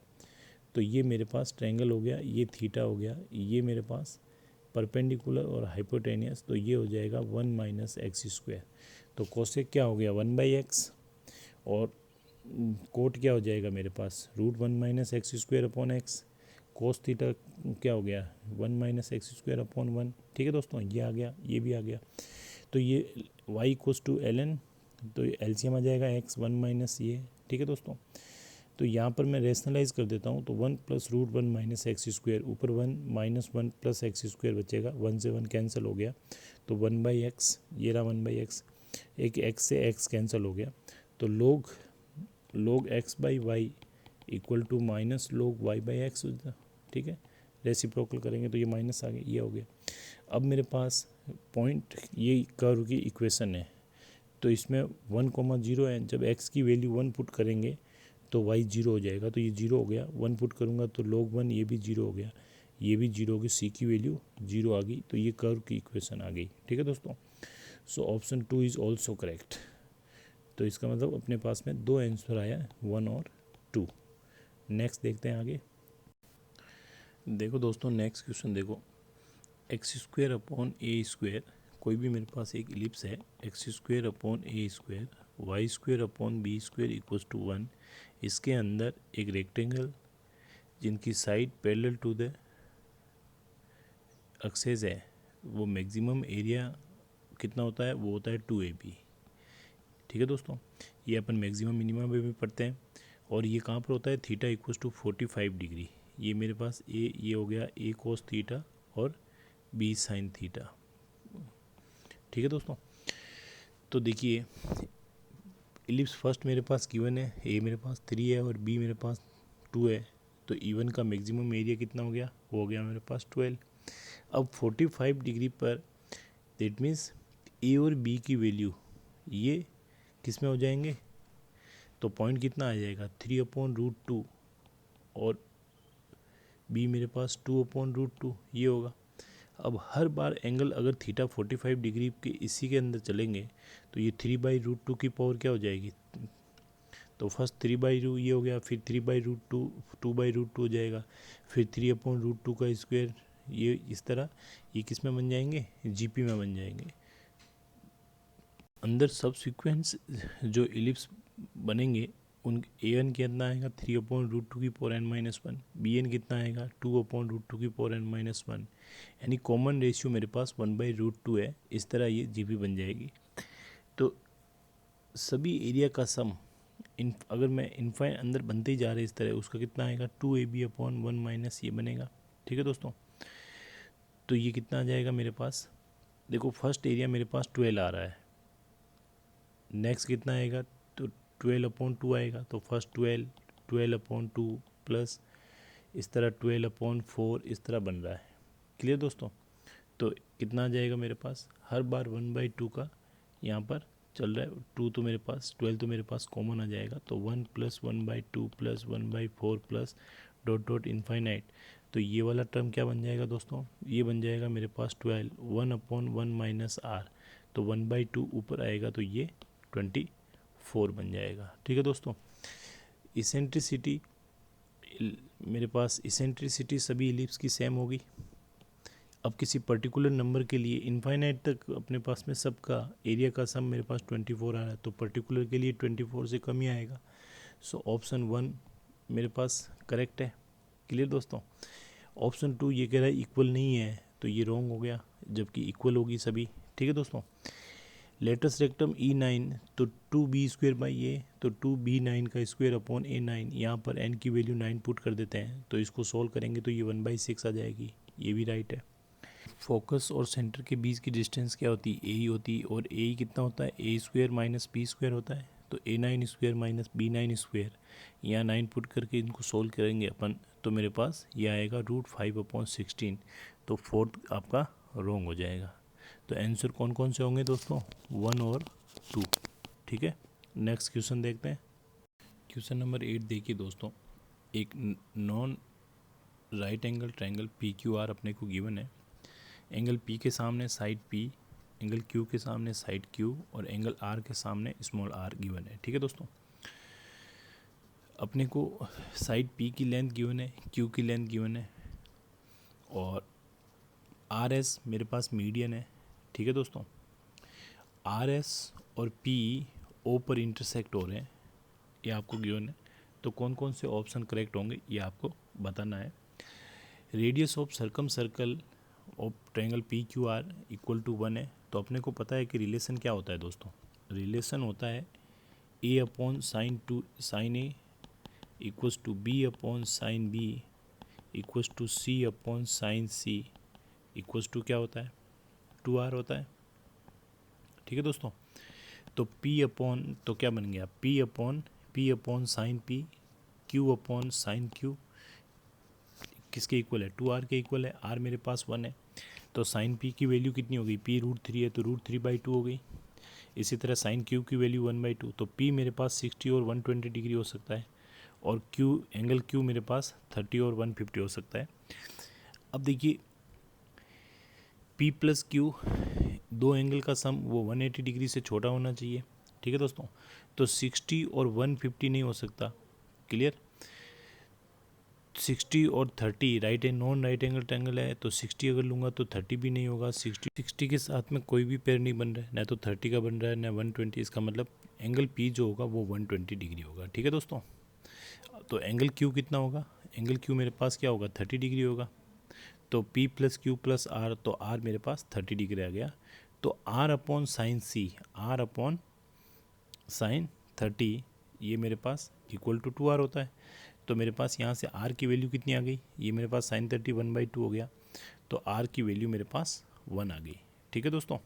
Speaker 1: तो ये मेरे पास ट्रायंगल हो गया, ये थीटा हो गया, ये मेरे पास परपेंडिकुलर और हाइपोटेनियस, तो ये हो जाएगा 1 माइनस एक्स स्क्वायर। तो कोसेक क्या हो गया 1/x, और कोट क्या हो जाएगा मेरे पास √1 minus x square upon x. Cos theta क्या हो गया 1 माइनस एक्स स्क्वायर अपॉन 1। ठीक है दोस्तों, ये आ गया, ये भी आ गया। तो ये y इक्वल्स टू ln, तो एलसीएम आ जाएगा x 1 माइनस ये। ठीक है दोस्तों, तो यहाँ पर मैं रेशनलाइज कर देता हूँ, तो 1 प्लस √1 माइनस एक्स स्क्वायर, ऊपर 1 माइनस 1 प्लस एक्स स्क्वायर बचेगा, 1 से 1 कैंसिल हो गया, तो 1/x, ये रहा 1/x, एक x से x कैंसिल हो गया, तो log x/y equal to minus log y/x। ठीक है, रेसिप्रोकल करेंगे तो ये माइनस आ गया, ये हो गया। अब मेरे पास पॉइंट ये कर्व की इक्वेशन है, तो इसमें 1,0 है, जब x की वैल्यू 1 पुट करेंगे तो y 0 हो जाएगा, तो ये 0 हो गया। 1 पुट करूँगा तो log 1, ये भी 0 हो गया, ये भी 0 हो गई, c की वैल्यू 0 आ गई, तो ये कर्व की इक्वेशन आ गई। ठीक है दोस्तों, सो ऑप्शन 2 इज़ ऑल्सो करेक्ट। तो इसका मतलब अपने पास में 2 आंसर आया, 1 और 2। नेक्स्ट देखते हैं आगे। देखो दोस्तों, नेक्स्ट क्वेश्चन देखो, X square upon A square, कोई भी मेरे पास एक इलिप्स है, X square upon A square, Y square upon B square equals to 1। इसके अंदर एक रेक्टेंगल जिनकी side parallel to the axes है, वो मैक्सिमम एरिया कितना होता है, वो होता है 2ab। ठीक है दोस्तों, ये अपन मैक्सिमम मिनिमम में भी पढ़ते हैं, और ये कहाँ पर होता है, थीटा इक्वल्स टू 45 डिग्री। ये मेरे पास ये हो गया a कोस थीटा और b साइन थीटा। ठीक है दोस्तों, तो देखिए इलिप्स फर्स्ट मेरे पास गिवन है, a मेरे पास 3 है और b मेरे पास 2 है, तो इवन का मैक्सिमम एरिया कितना हो गया, वो हो गया मेरे पास 12। अब 45 डिग्री पर दैट मीन्स a और b की वैल्यू ये किस में हो जाएंगे, तो पॉइंट कितना आ जाएगा 3/√2, और b मेरे पास 2/√2 ये होगा। अब हर बार एंगल अगर थीटा 45 डिग्री के इसी के अंदर चलेंगे, तो ये 3/√2 की पावर क्या हो जाएगी, तो फर्स्ट 3/2 ये हो गया, फिर 3/√2 2/√2 हो जाएगा, फिर 3/√2 का स्क्वायर, ये इस तरह ये किस में बन जाएंगे, जीपी में बन जाएंगे। अंदर सब सीक्वेंस जो इलिप्स बनेंगे उन a1 कितना आएगा 3/√2 की पावर n-1, bn कितना आएगा 2/√2 की पावर n-1, यानी कॉमन रेशियो मेरे पास 1/√2 है। इस तरह ये जीपी बन जाएगी। तो सभी एरिया का सम अगर मैं इनफाइन अंदर बनते ही जा रहे इस तरह, उसका कितना आएगा 2ab/1 माइनस ये बनेगा। ठीक है दोस्तों, तो ये कितना आ जाएगा मेरे पास, देखो फर्स्ट एरिया मेरे पास 12 आ रहा है, नेक्स्ट कितना आएगा, तो 12/2 आएगा, तो फर्स्ट 12/2 प्लस इस तरह 12/4 इस तरह बन रहा है। क्लियर दोस्तों, तो कितना आ जाएगा मेरे पास, हर बार 1/2 का यहाँ पर चल रहा है, 2 तो मेरे पास 12 तो मेरे पास कॉमन आ जाएगा, तो 1 plus 1/2 plus 1/4 plus dot dot infinite. तो ये वाला टर्म क्या बन जाएगा दोस्तों, ये बन जाएगा मेरे पास 12 1/1 माइनस आर, तो 1/2 ऊपर आएगा, तो ये 24 बन जाएगा। ठीक है दोस्तों, इसेंट्रिसिटी मेरे पास इसेंट्रिसिटी सभी इलिप्स की सेम होगी। अब किसी पर्टिकुलर नंबर के लिए इनफाइनाइट तक अपने पास में सबका एरिया का सम मेरे पास 24 आ रहा है, तो पर्टिकुलर के लिए 24 से कम ही आएगा। सो ऑप्शन 1 मेरे पास करेक्ट है। क्लियर दोस्तों, ऑप्शन 2 ये कह रहा है इक्वल नहीं है, तो ये रॉन्ग हो गया, जबकि इक्वल होगी सभी। ठीक है दोस्तों, लेटस रेक्टम E9, तो 2b²/a, तो 2b9 का स्क्वायर अपॉन a9, यहाँ पर n की वैल्यू 9 पुट कर देते हैं, तो इसको सॉल्व करेंगे तो ये 1/6 आ जाएगी, ये भी राइट है। फोकस और सेंटर के बीच की डिस्टेंस क्या होती है, a ही होती है, और a कितना होता है a² माइनस b² होता है, तो a9² माइनस b9², यहाँ 9 पुट करके इनको सोल्व करेंगे अपन, तो मेरे पास ये आएगा √5/16, तो फोर्थ आपका रॉन्ग हो जाएगा। तो आंसर कौन कौन से होंगे दोस्तों, 1 और 2। ठीक है, नेक्स्ट क्वेश्चन देखते हैं। क्वेश्चन नंबर 8 देखिए दोस्तों, एक non right angle triangle P Q are अपने को गिवन है। एंगल पी के सामने साइड पी, एंगल क्यू के सामने साइड क्यू और एंगल आर के सामने स्मॉल आर गिवन है। ठीक है दोस्तों, अपने को साइड पी की लेंथ गिवन है, क्यू की लेंथ गिवन है और आर एस मेरे पास मीडियन है। ठीक है दोस्तों, आर एस और पी ओ पर इंटरसेक्ट हो रहे हैं, ये आपको गिवन है। तो कौन कौन से ऑप्शन करेक्ट होंगे ये आपको बताना है। Radius of circum circle of triangle P Q R equal to 1 है। तो अपने को पता है कि रिलेशन क्या होता है दोस्तों, रिलेशन होता है A upon sine A equals to B upon sine B equals to C upon sine C equals to क्या होता है, 2r होता है। ठीक है दोस्तों, तो p अपॉन तो क्या बन गया, p upon sine p, q upon sine q किसके इक्वल है, 2r के इक्वल है। r मेरे पास 1 है, तो साइन p की वैल्यू कितनी हो गई, p √3 है तो √3/2 हो गई। इसी तरह साइन q की वैल्यू 1/2, तो p मेरे पास 60 और 120 डिग्री हो सकता है और q एंगल q मेरे पास 30 और 150 हो सकता है। अब देखिए p प्लस q दो एंगल का सम वो 180 डिग्री से छोटा होना चाहिए। ठीक है दोस्तों, तो 60 और 150 नहीं हो सकता, क्लियर। 60 और 30 right and non right angle triangle है, तो 60 अगर लूँगा तो 30 भी नहीं होगा। 60 के साथ में कोई भी पेयर नहीं बन रहा है, ना तो 30 का बन रहा है ना 120। इसका मतलब एंगल पी जो होगा वो 120 डिग्री होगा। ठीक है दोस्तों, तो एंगल क्यू कितना होगा, एंगल क्यू मेरे पास क्या होगा, 30 डिग्री होगा। तो P plus Q plus are, तो R मेरे पास 30 डिग्री आ गया। तो R अपॉन साइन सी, R अपॉन साइन 30 ये मेरे पास इक्वल टू 2R होता है। तो मेरे पास यहाँ से R की वैल्यू कितनी आ गई, ये मेरे पास साइन 30 1/2 हो गया, तो R की वैल्यू मेरे पास 1 आ गई। ठीक है दोस्तों,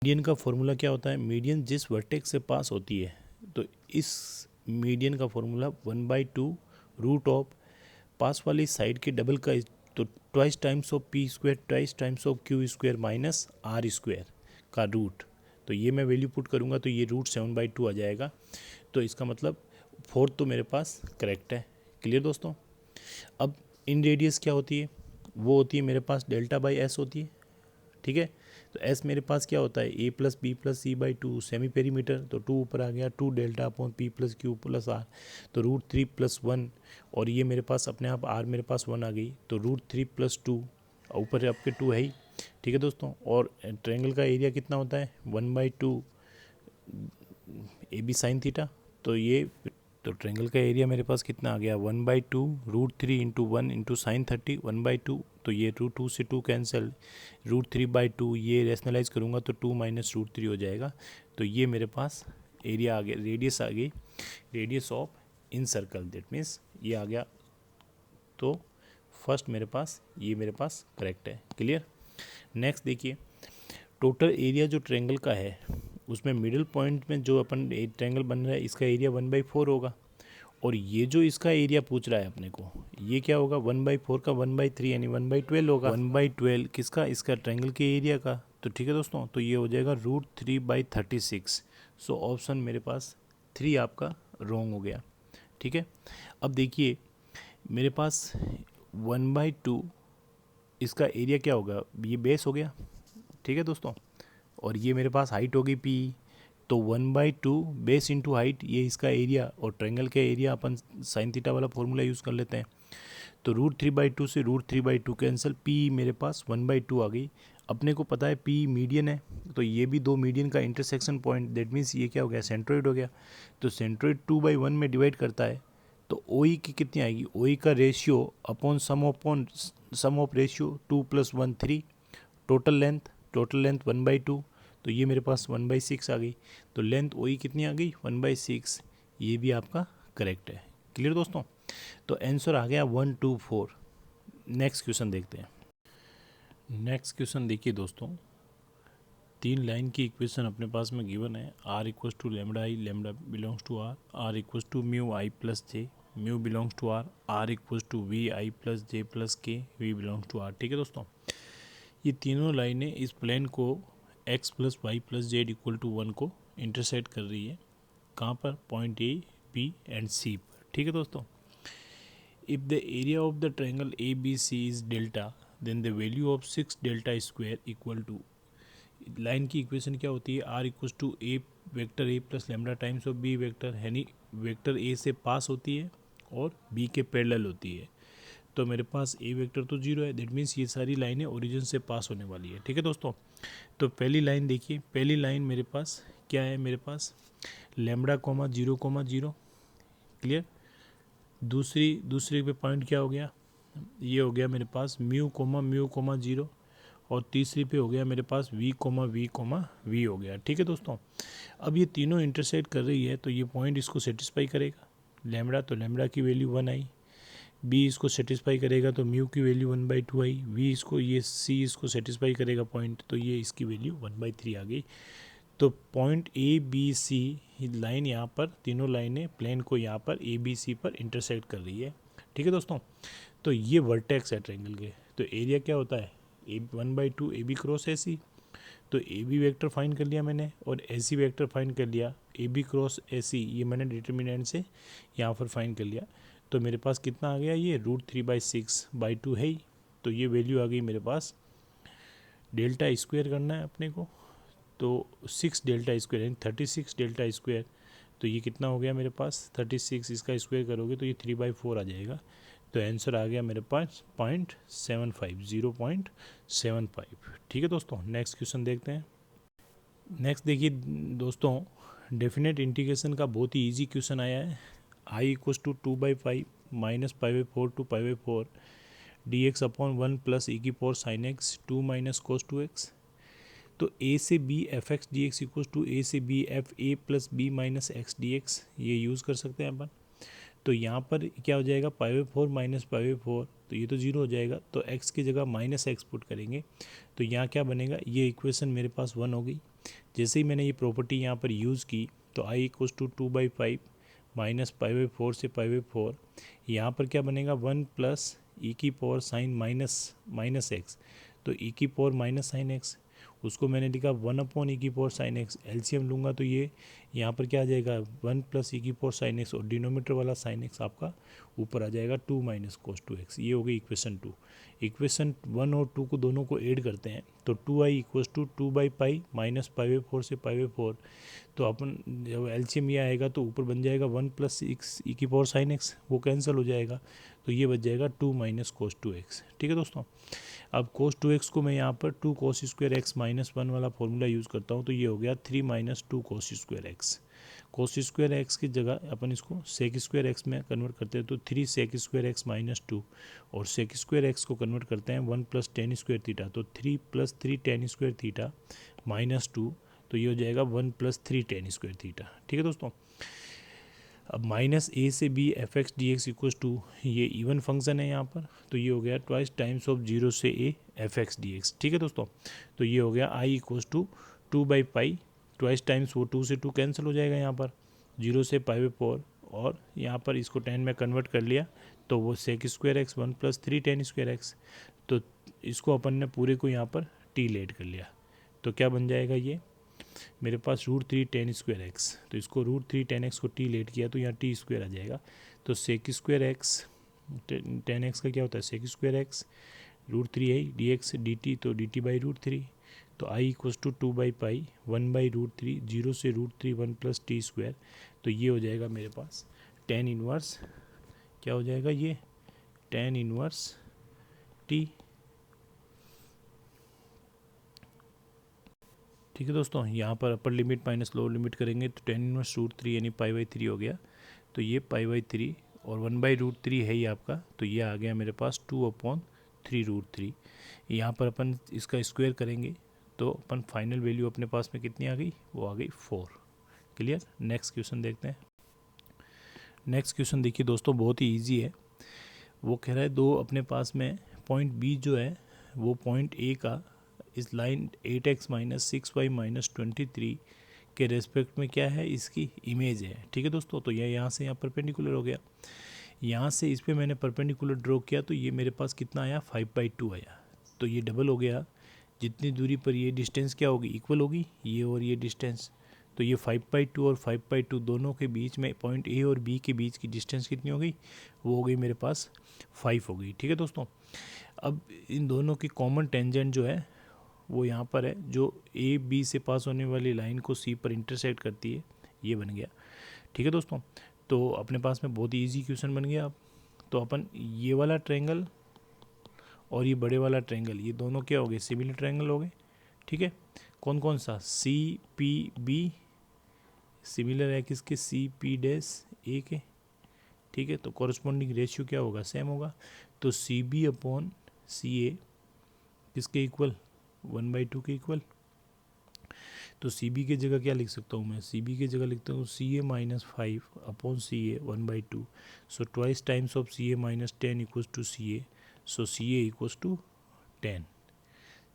Speaker 1: मीडियन का फॉर्मूला क्या होता है, मीडियन जिस वर्टेक्स से पास होती है, तो इस मीडियन का फॉर्मूला 1/2 रूट ऑफ पास वाली साइड के डबल का, तो twice times of P square twice times of Q square minus R square का रूट। तो ये मैं वैल्यू पुट करूँगा तो ये √7/2 आ जाएगा। तो इसका मतलब फोर्थ तो मेरे पास करेक्ट है। क्लियर दोस्तों, अब इन रेडियस क्या होती है, वो होती है मेरे पास डेल्टा बाई एस होती है। ठीक है, तो एस मेरे पास क्या होता है, a plus b plus c by 2 semi perimeter, तो 2 ऊपर आ गया, 2 delta upon p plus Q plus are, तो √3 + 1 और ये मेरे पास अपने आप आर मेरे पास 1 आ गई, तो √3 + 2 ऊपर आपके 2 है ही। ठीक है दोस्तों, और ट्रायंगल का एरिया कितना होता है 1/2 ए बी साइन थीटा। तो ये तो ट्रायंगल का एरिया मेरे पास कितना आ गया 1/2 √3 × 1 × साइन 30 1/2, तो ये √2 से 2 कैंसिल, √3/2 ये रेशनलाइज करूँगा तो 2 - √3 हो जाएगा। तो ये मेरे पास एरिया आ गया, रेडियस आ गई, radius of in circle, that means ये आ गया। तो फर्स्ट मेरे पास ये मेरे पास करेक्ट है। क्लियर, नेक्स्ट देखिए, टोटल एरिया जो ट्रायंगल का है उसमें मिडिल पॉइंट में जो अपन ट्रायंगल बन रहा है इसका एरिया 1/4 होगा, और ये जो इसका एरिया पूछ रहा है अपने को ये क्या होगा 1/4 का 1/3 यानी 1/12 होगा। 1/12 किसका, इसका ट्रायंगल के एरिया का। तो ठीक है दोस्तों, तो ये हो जाएगा √3/36। सो ऑप्शन मेरे पास 3 आपका रॉन्ग हो गया। ठीक है, अब देखिए मेरे पास 1/2 इसका एरिया क्या होगा, ये बेस हो गया। ठीक है दोस्तों, और ये मेरे पास हाइट होगी पी, तो 1/2 बेस इंटू हाइट ये इसका एरिया, और ट्रायंगल का एरिया अपन साइन थीटा वाला फॉर्मूला यूज़ कर लेते हैं। तो √3/2 से √3/2 कैंसिल, पी मेरे पास 1/2 आ गई। अपने को पता है पी मीडियन है, तो ये भी दो मीडियन का इंटरसेक्शन पॉइंट, दैट मीन्स ये क्या हो गया सेंट्रोइड हो गया। तो सेंट्रोइड 2/1 में डिवाइड करता है, तो ओ की कितनी आएगी, ओ का ratio upon sum of ratio 2 + 1 3, total length 1/2, तो ये मेरे पास 1/6 आ गई। तो लेंथ ओ कितनी आ गई 1/6, ये भी आपका करेक्ट है। क्लियर दोस्तों, तो आंसर आ गया 1 2 4। नेक्स्ट क्वेश्चन देखते हैं। नेक्स्ट क्वेश्चन देखिए दोस्तों, 3 लाइन की इक्वेशन अपने पास में गिवन है, r = λ λ belongs to r = μi + j μ belongs to r = vi + j + k v belongs to r। ठीक है दोस्तों, ये तीनों लाइनें इस प्लेन को x + y + z = 1 को इंटरसेक्ट कर रही है कहाँ पर, point A B and C पर। ठीक है दोस्तों, if the area of the triangle A B C is delta then the value of 6 delta square equal to, line की इक्वेशन क्या होती है, R equal to A vector A plus lambda times of B vector, यानी वेक्टर ए से पास होती है और बी के पैरेलल होती है। तो मेरे पास ए वेक्टर तो 0 है, दैट मीन्स ये सारी लाइनें ओरिजिन से पास होने वाली है। ठीक है दोस्तों, तो पहली लाइन देखिए, पहली लाइन मेरे पास क्या है, मेरे पास लेमडा कोमा 0,0, क्लियर। दूसरी पे पॉइंट क्या हो गया, ये हो गया मेरे पास म्यू कोमा 0, और तीसरी पे हो गया मेरे पास वी कोमा वी हो गया। ठीक है दोस्तों, अब ये तीनों इंटरसेक्ट कर रही है तो ये पॉइंट इसको सेटिस्फाई करेगा, लेमडा तो लेमडा की वैल्यू 1 आई, बी इसको सेटिस्फाई करेगा तो म्यू की वैल्यू 1/2 आई, वी इसको, ये सी इसको सेटिस्फाई करेगा पॉइंट, तो ये इसकी वैल्यू 1/3 आ गई। तो point A B C line यहाँ पर, तीनों लाइनें प्लेन को यहाँ पर ए बी सी पर इंटरसेक्ट कर रही है। ठीक है दोस्तों, तो ये वर्टेक्स है ट्रायंगल के। तो एरिया क्या होता है, ए 1/2 ए बी क्रॉस ए सी। तो ए बी वैक्टर फाइंड कर लिया मैंने और ए सी वैक्टर फाइंड कर लिया, ए बी क्रॉस ए सी ये मैंने डिटर्मिनेंट से यहाँ पर फाइंड कर लिया। तो मेरे पास कितना आ गया, ये √3/6/2 है ही। तो ये वैल्यू आ गई मेरे पास, डेल्टा स्क्वायर करना है अपने को, तो 6 डेल्टा स्क्वायर यानी 36 डेल्टा स्क्वायर। तो ये कितना हो गया मेरे पास 36, इसका स्क्वायर करोगे तो ये 3/4 आ जाएगा। तो आंसर आ गया मेरे पास 0.75। ठीक है दोस्तों, नेक्स्ट क्वेश्चन देखते हैं। नेक्स्ट देखिए दोस्तों, डेफिनेट इंटीग्रेशन का बहुत ही इजी क्वेश्चन आया है। I equals to 2/5 minus π/4 to π/4 dx upon 1 plus e की power sine x 2 minus cos 2x। तो a से b f x D x equals to a से b f a plus b minus x D x, ये यूज़ कर सकते हैं अपन। तो यहाँ पर क्या हो जाएगा, π/4 माइनस π/4, तो ये तो 0 हो जाएगा, तो x की जगह माइनस एक्स पुट करेंगे तो यहाँ क्या बनेगा, ये इक्वेशन मेरे पास 1 हो गई। जैसे ही मैंने ये प्रॉपर्टी यहाँ पर यूज़ की तो i इक्वल्स टू 2/5 माइनस π/4 से π/4, यहाँ पर क्या बनेगा 1 प्लस ई की पावर साइन माइनस एक्स। तो ई की पावर माइनस साइन एक्स, उसको मैंने लिखा 1/e की पावर साइन एक्स। एलसीएम लूँगा तो ये यहाँ पर क्या आ जाएगा 1 प्लस ई की पावर साइन एक्स, और डिनोमीटर वाला साइन एक्स आपका ऊपर आ जाएगा 2 माइनस कोस 2x। ये हो गई इक्वेशन 2। इक्वेशन 1 और 2 को दोनों को ऐड करते हैं तो 2i इक्वल्स टू 2/π माइनस π/4 से π/4। तो अपन जब एलसीएम ये आएगा तो ऊपर बन जाएगा 1 प्लस ई की पावर साइन एक्स, वो कैंसिल हो जाएगा तो ये बच जाएगा 2 माइनस कोस 2x। ठीक है दोस्तों, अब कोस 2x को मैं यहाँ पर 2 कोस स्क्वायर एक्स माइनस 1 वाला फॉर्मूला यूज़ करता हूँ, तो ये हो गया 3 minus 2 cos square x. Cos square x की जगह अपन इसको सेक स्क्वायर एक्स में कन्वर्ट करते हैं तो 3 सेक स्क्वायर एक्स माइनस 2, और सेक स्क्वायर एक्स को कन्वर्ट करते हैं 1 प्लस टेन स्क्वायर थीटा, तो 3 plus 3 tan square theta minus 2, तो ये हो जाएगा 1 प्लस 3 टेन स्क्वायर थीटा। ठीक है दोस्तों, अब माइनस ए से B F x D x equals to, ये इवन फंक्शन है यहाँ पर, तो ये हो गया ट्वाइस टाइम्स ऑफ 0 से A F x D x. ठीक है दोस्तों, तो ये हो गया आई इक्वल्स टू 2/π, ट्वाइस टाइम्स वो 2 से 2 कैंसिल हो जाएगा यहाँ पर, 0 से π/4, और यहाँ पर इसको 10 में कन्वर्ट कर लिया तो वो sec square X 1 plus 3 tan square X. तो इसको अपन ने पूरे को यहाँ पर टी लेट कर लिया तो क्या बन जाएगा, ये मेरे पास √3 टेन स्क्वायर एक्स, तो इसको √3 टेन एक्स को टी लेट किया तो यहाँ टी स्क्वायर आ जाएगा। तो sec square X tan X का क्या होता है सेक स्क्वायर एक्स, √3 है डी एक्स डी टी, तो डी टी बाई √3। तो आई इक्वल्स टू 2/π 1/√3, 0 से √3 1 प्लस टी स्क्वायर, तो ये हो जाएगा मेरे पास tan इनवर्स, क्या हो जाएगा ये tan इनवर्स टी। ठीक है दोस्तों, यहाँ पर upper limit minus lower limit करेंगे तो tan इनवर्स √3 यानी π/3 हो गया, तो ये π/3 और 1/√3 है ही आपका, तो ये आ गया मेरे पास 2/3√3। यहाँ पर अपन इसका स्क्वायर करेंगे तो अपन फाइनल वैल्यू अपने पास में कितनी आ गई, वो आ गई 4। क्लियर, नेक्स्ट क्वेश्चन देखते हैं। नेक्स्ट क्वेश्चन देखिए दोस्तों, बहुत ही ईजी है। वो कह रहा है दो अपने पास में पॉइंट बी जो है वो पॉइंट ए का इस line 8x minus 6y minus 23 के रेस्पेक्ट में क्या है, इसकी इमेज है। ठीक है दोस्तों, तो यह यहाँ से यहाँ परपेंडिकुलर हो गया, यहाँ से इस पर मैंने परपेंडिकुलर ड्रॉ किया तो ये मेरे पास कितना आया 5/2 आया, तो ये डबल हो गया। जितनी दूरी पर ये डिस्टेंस क्या होगी, इक्वल होगी ये और ये डिस्टेंस, तो ये 5/2 और 5/2 दोनों के बीच में पॉइंट ए और बी के बीच की डिस्टेंस कितनी हो गई, वो हो गई मेरे पास 5 हो गई। ठीक है दोस्तों, अब इन दोनों की कॉमन टेंजेंट जो है वो यहाँ पर है, जो ए बी से पास होने वाली लाइन को सी पर इंटरसेक्ट करती है, ये बन गया। ठीक है दोस्तों, तो अपने पास में बहुत ही ईजी क्वेश्चन बन गया। अब तो अपन ये वाला ट्रायंगल और ये बड़े वाला ट्रायंगल, ये दोनों क्या हो गए, सिमिलर ट्रायंगल हो गए। ठीक है, कौन कौन सा, सी पी बी सिमिलर है किसके, सी पी डैश ए के। ठीक है, तो कॉरस्पॉन्डिंग रेशियो क्या होगा, सेम होगा। तो सी बी अपॉन सी ए किसके इक्वल, 1/2 के इक्वल। तो सी बी की जगह क्या लिख सकता हूँ मैं, सी बी की जगह लिखता हूँ C A -5 upon C A 1/2। So twice times of C A -10 equals to C A. So C A equals to 10।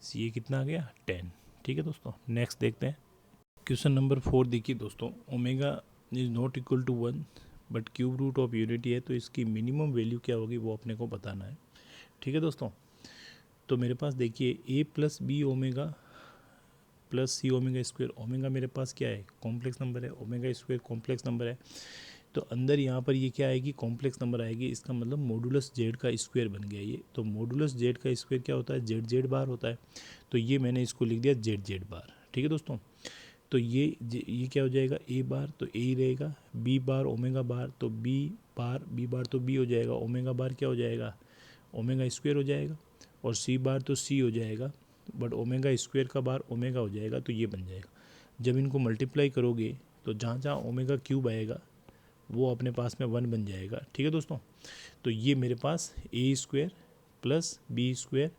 Speaker 1: C A कितना आ गया, 10। ठीक है दोस्तों, नेक्स्ट देखते हैं क्वेश्चन नंबर 4। देखिए दोस्तों, omega is not equal to 1 but cube root of unity है, तो इसकी मिनिमम वैल्यू क्या होगी वो अपने को बताना है। ठीक है दोस्तों, तो मेरे पास देखिए ए प्लस बी ओमेगा प्लस सी ओमेगा स्क्वायर, ओमेगा मेरे पास क्या है, कॉम्प्लेक्स नंबर है, ओमेगा स्क्वायर कॉम्प्लेक्स नंबर है। तो अंदर यहाँ पर ये क्या आएगी, कॉम्प्लेक्स नंबर आएगी, इसका मतलब मॉडुलस जेड का स्क्वायर बन गया ये। तो मॉडुलस जेड का स्क्वायर क्या होता है, जेड जेड बार होता है। तो ये मैंने इसको लिख दिया जेड जेड बार। ठीक है दोस्तों, तो ये क्या हो जाएगा, ए बार तो ए ही रहेगा, बी बार ओमेगा बार तो बी बार तो बी हो जाएगा, ओमेगा बार क्या हो जाएगा, ओमेगा स्क्वायर हो जाएगा, और सी बार तो सी हो जाएगा, बट ओमेगा स्क्वायर का बार ओमेगा हो जाएगा, तो ये बन जाएगा। जब इनको मल्टीप्लाई करोगे तो जहाँ जहाँ ओमेगा क्यूब आएगा वो अपने पास में 1 बन जाएगा। ठीक है दोस्तों, तो ये मेरे पास a square plus b square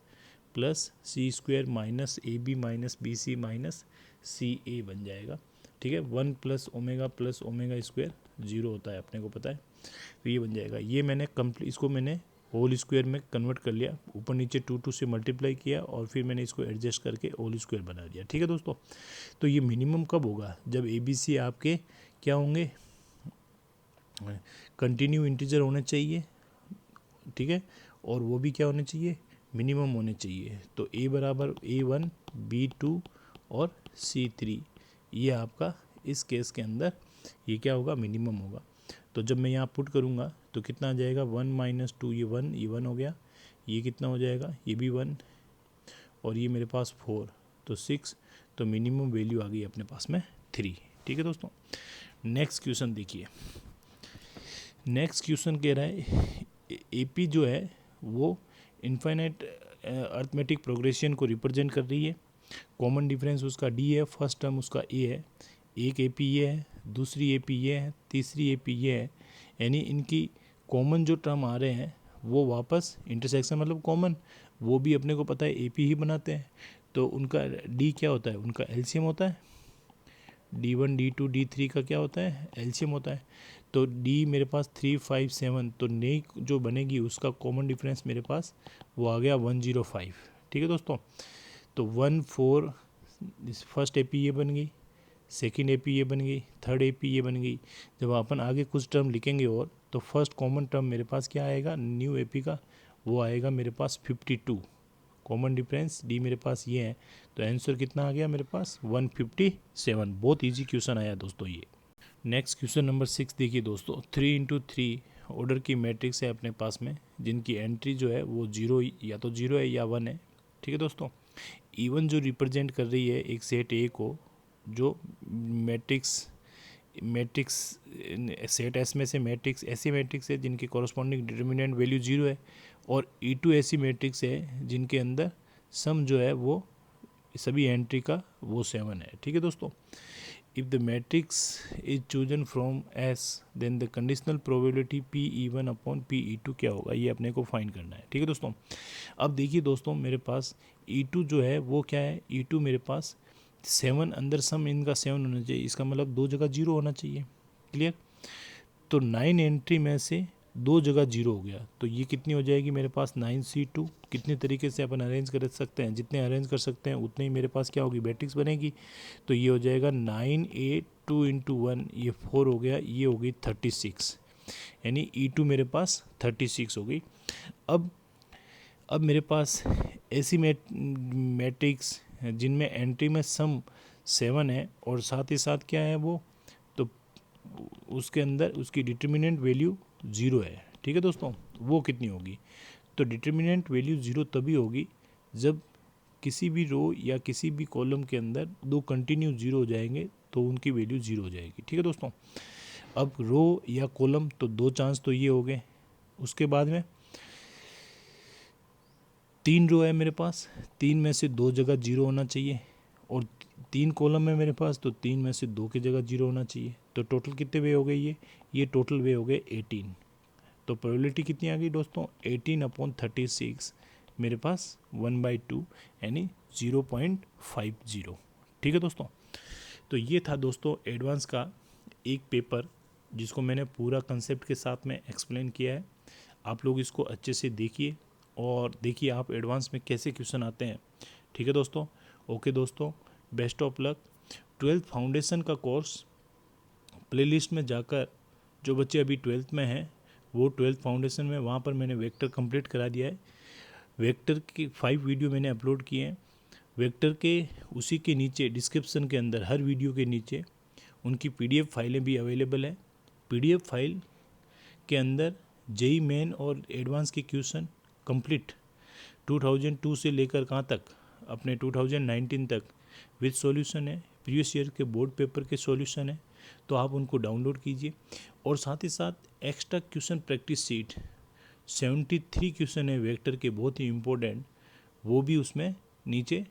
Speaker 1: plus c square minus a b minus b c minus c a बन जाएगा। ठीक है, 1 प्लस ओमेगा स्क्वायर 0 होता है, अपने को पता है। तो ये बन जाएगा, ये मैंने इसको मैंने होल स्क्वायर में कन्वर्ट कर लिया, ऊपर नीचे 2 से मल्टीप्लाई किया और फिर मैंने इसको एडजस्ट करके होल स्क्वायर बना दिया। ठीक है दोस्तों, तो ये मिनिमम कब होगा, जब ए बी सी आपके क्या होंगे, कंटिन्यू इंटीजर होने चाहिए। ठीक है, और वो भी क्या होने चाहिए, मिनिमम होने चाहिए। तो ए बराबर A1 B2 और C3, ये आपका इस केस के अंदर ये क्या होगा, मिनिमम होगा। तो जब मैं यहाँ पुट करूँगा तो कितना आ जाएगा, 1 - 2, ये 1 हो गया, ये कितना हो जाएगा, ये भी 1, और ये मेरे पास 4 तो 6। तो मिनिमम वैल्यू आ गई अपने पास में 3। ठीक है दोस्तों, नेक्स्ट क्वेश्चन देखिए। नेक्स्ट क्वेश्चन कह रहा है एपी जो है वो इनफाइनाइट अर्थमेटिक प्रोग्रेशन को रिप्रेजेंट कर रही है। कॉमन डिफरेंस उसका डी है, फर्स्ट टर्म उसका ए है, एक एपी ये है, दूसरी एपी ये है, तीसरी एपी ये है। यानी इनकी कॉमन जो टर्म आ रहे हैं वो वापस इंटरसेक्शन मतलब कॉमन, वो भी अपने को पता है एपी ही बनाते हैं। तो उनका डी क्या होता है, उनका एलसीएम होता है। D1 D2 D3 का क्या होता है, एलसीएम होता है। तो D मेरे पास 3 5 7, तो नई जो बनेगी उसका कॉमन डिफरेंस मेरे पास वो आ गया 105। ठीक है दोस्तों, तो 1 4 फर्स्ट एपी ये बन गई, सेकेंड एपी ये बन गई, थर्ड एपी ये बन गई। जब अपन आगे कुछ टर्म लिखेंगे और तो फर्स्ट कॉमन टर्म मेरे पास क्या आएगा न्यू एपी का, वो आएगा मेरे पास 52। कॉमन डिफरेंस डी मेरे पास ये है, तो आंसर कितना आ गया मेरे पास 157। बहुत इजी क्वेश्चन आया दोस्तों ये। नेक्स्ट क्वेश्चन नंबर 6 देखिए दोस्तों, 3 × 3 ऑर्डर की मैट्रिक्स है अपने पास में, जिनकी एंट्री जो है वो 0 या तो 0 है या 1 है। ठीक है दोस्तों, इवन जो रिप्रेजेंट कर रही है एक सेट ए को, जो मैट्रिक्स सेट एस में से मैट्रिक्स ऐसी मैट्रिक्स है जिनकी कॉरस्पॉन्डिंग डिटर्मिनेंट वैल्यू 0 है, और E2 ऐसी मैट्रिक्स है जिनके अंदर सम जो है वो सभी एंट्री का वो 7 है। ठीक है दोस्तों, if the matrix is chosen from S then the conditional probability P(E1) upon P(E2) क्या होगा, ये अपने को फाइंड करना है। ठीक है दोस्तों, अब देखिए दोस्तों मेरे पास E2 जो है वो क्या है, E2 मेरे पास 7 अंदर सम इनका 7 होना चाहिए, इसका मतलब 2 जगह 0 होना चाहिए। क्लियर, तो 9 एंट्री में से 2 जगह 0 हो गया, तो ये कितनी हो जाएगी मेरे पास 9C2। कितने तरीके से अपन अरेंज कर सकते हैं, जितने अरेंज कर सकते हैं उतने ही मेरे पास क्या होगी मैट्रिक्स बनेगी। तो ये हो जाएगा 9A 2 × 1, ये 4 हो गया, ये हो गई 36, यानी E2 मेरे पास 36 हो गई। अब मेरे पास ऐसी मैट्रिक्स जिनमें एंट्री में सम 7 है और साथ ही साथ क्या है वो, तो उसके अंदर उसकी डिटर्मिनेंट वैल्यू 0 है। ठीक है दोस्तों, वो कितनी होगी, तो डिटर्मिनेंट वैल्यू 0 तभी होगी जब किसी भी रो या किसी भी कॉलम के अंदर दो कंटिन्यू 0 हो जाएंगे तो उनकी वैल्यू 0 हो जाएगी। ठीक है दोस्तों, अब रो या कॉलम तो दो चांस तो ये हो गए। उसके बाद में 3 रो है मेरे पास, 3 में से 2 जगह 0 होना चाहिए, और 3 कॉलम है मेरे पास, तो 3 में से 2 की जगह 0 होना चाहिए। तो टोटल कितने वे हो गए ये टोटल वे हो गए 18। तो प्रोबेबिलिटी कितनी आ गई दोस्तों, 18/36 मेरे पास 1/2 यानी 0.50। ठीक है दोस्तों, तो ये था दोस्तों एडवांस का एक पेपर जिसको मैंने पूरा कंसेप्ट के साथ में एक्सप्लेन किया है। आप लोग इसको अच्छे से देखिए और देखिए आप एडवांस में कैसे क्वेश्चन आते हैं। ठीक है दोस्तों, ओके दोस्तों, best of luck. 12th foundation का कोर्स प्लेलिस्ट में जाकर जो बच्चे अभी 12th में हैं वो 12th फाउंडेशन में, वहाँ पर मैंने वेक्टर कंप्लीट करा दिया है। वेक्टर की 5 वीडियो मैंने अपलोड किए हैं। वेक्टर के उसी के नीचे डिस्क्रिप्शन के अंदर हर वीडियो के नीचे उनकी PDF फाइलें भी अवेलेबल है। PDF फाइल के अंदर जेई मेन और एडवांस के क्वेश्चन कंप्लीट 2002 से लेकर कहाँ तक, अपने 2019 तक विद सॉल्यूशन है। प्रीवियस ईयर के बोर्ड पेपर के सॉल्यूशन है, तो आप उनको डाउनलोड कीजिए। और साथ ही साथ extra question practice seat 73 question है वेक्टर के, बहुत ही इम्पोर्टेंट, वो भी उसमें नीचे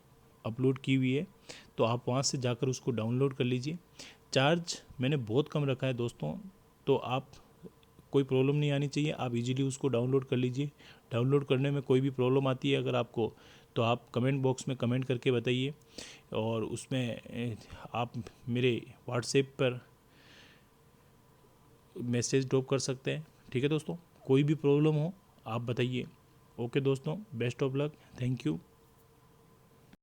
Speaker 1: अपलोड की हुई है, तो आप वहाँ से जाकर उसको डाउनलोड कर लीजिए। चार्ज मैंने बहुत कम रखा है दोस्तों, तो आप कोई प्रॉब्लम नहीं आनी चाहिए, आप इजीली उसको डाउनलोड कर लीजिए। डाउनलोड करने में कोई भी प्रॉब्लम आती है अगर आपको, तो आप कमेंट बॉक्स में कमेंट करके बताइए, और उसमें आप मेरे व्हाट्सएप पर मैसेज ड्रॉप कर सकते हैं। ठीक है दोस्तों, कोई भी प्रॉब्लम हो आप बताइए। ओके दोस्तों, best of luck, thank you.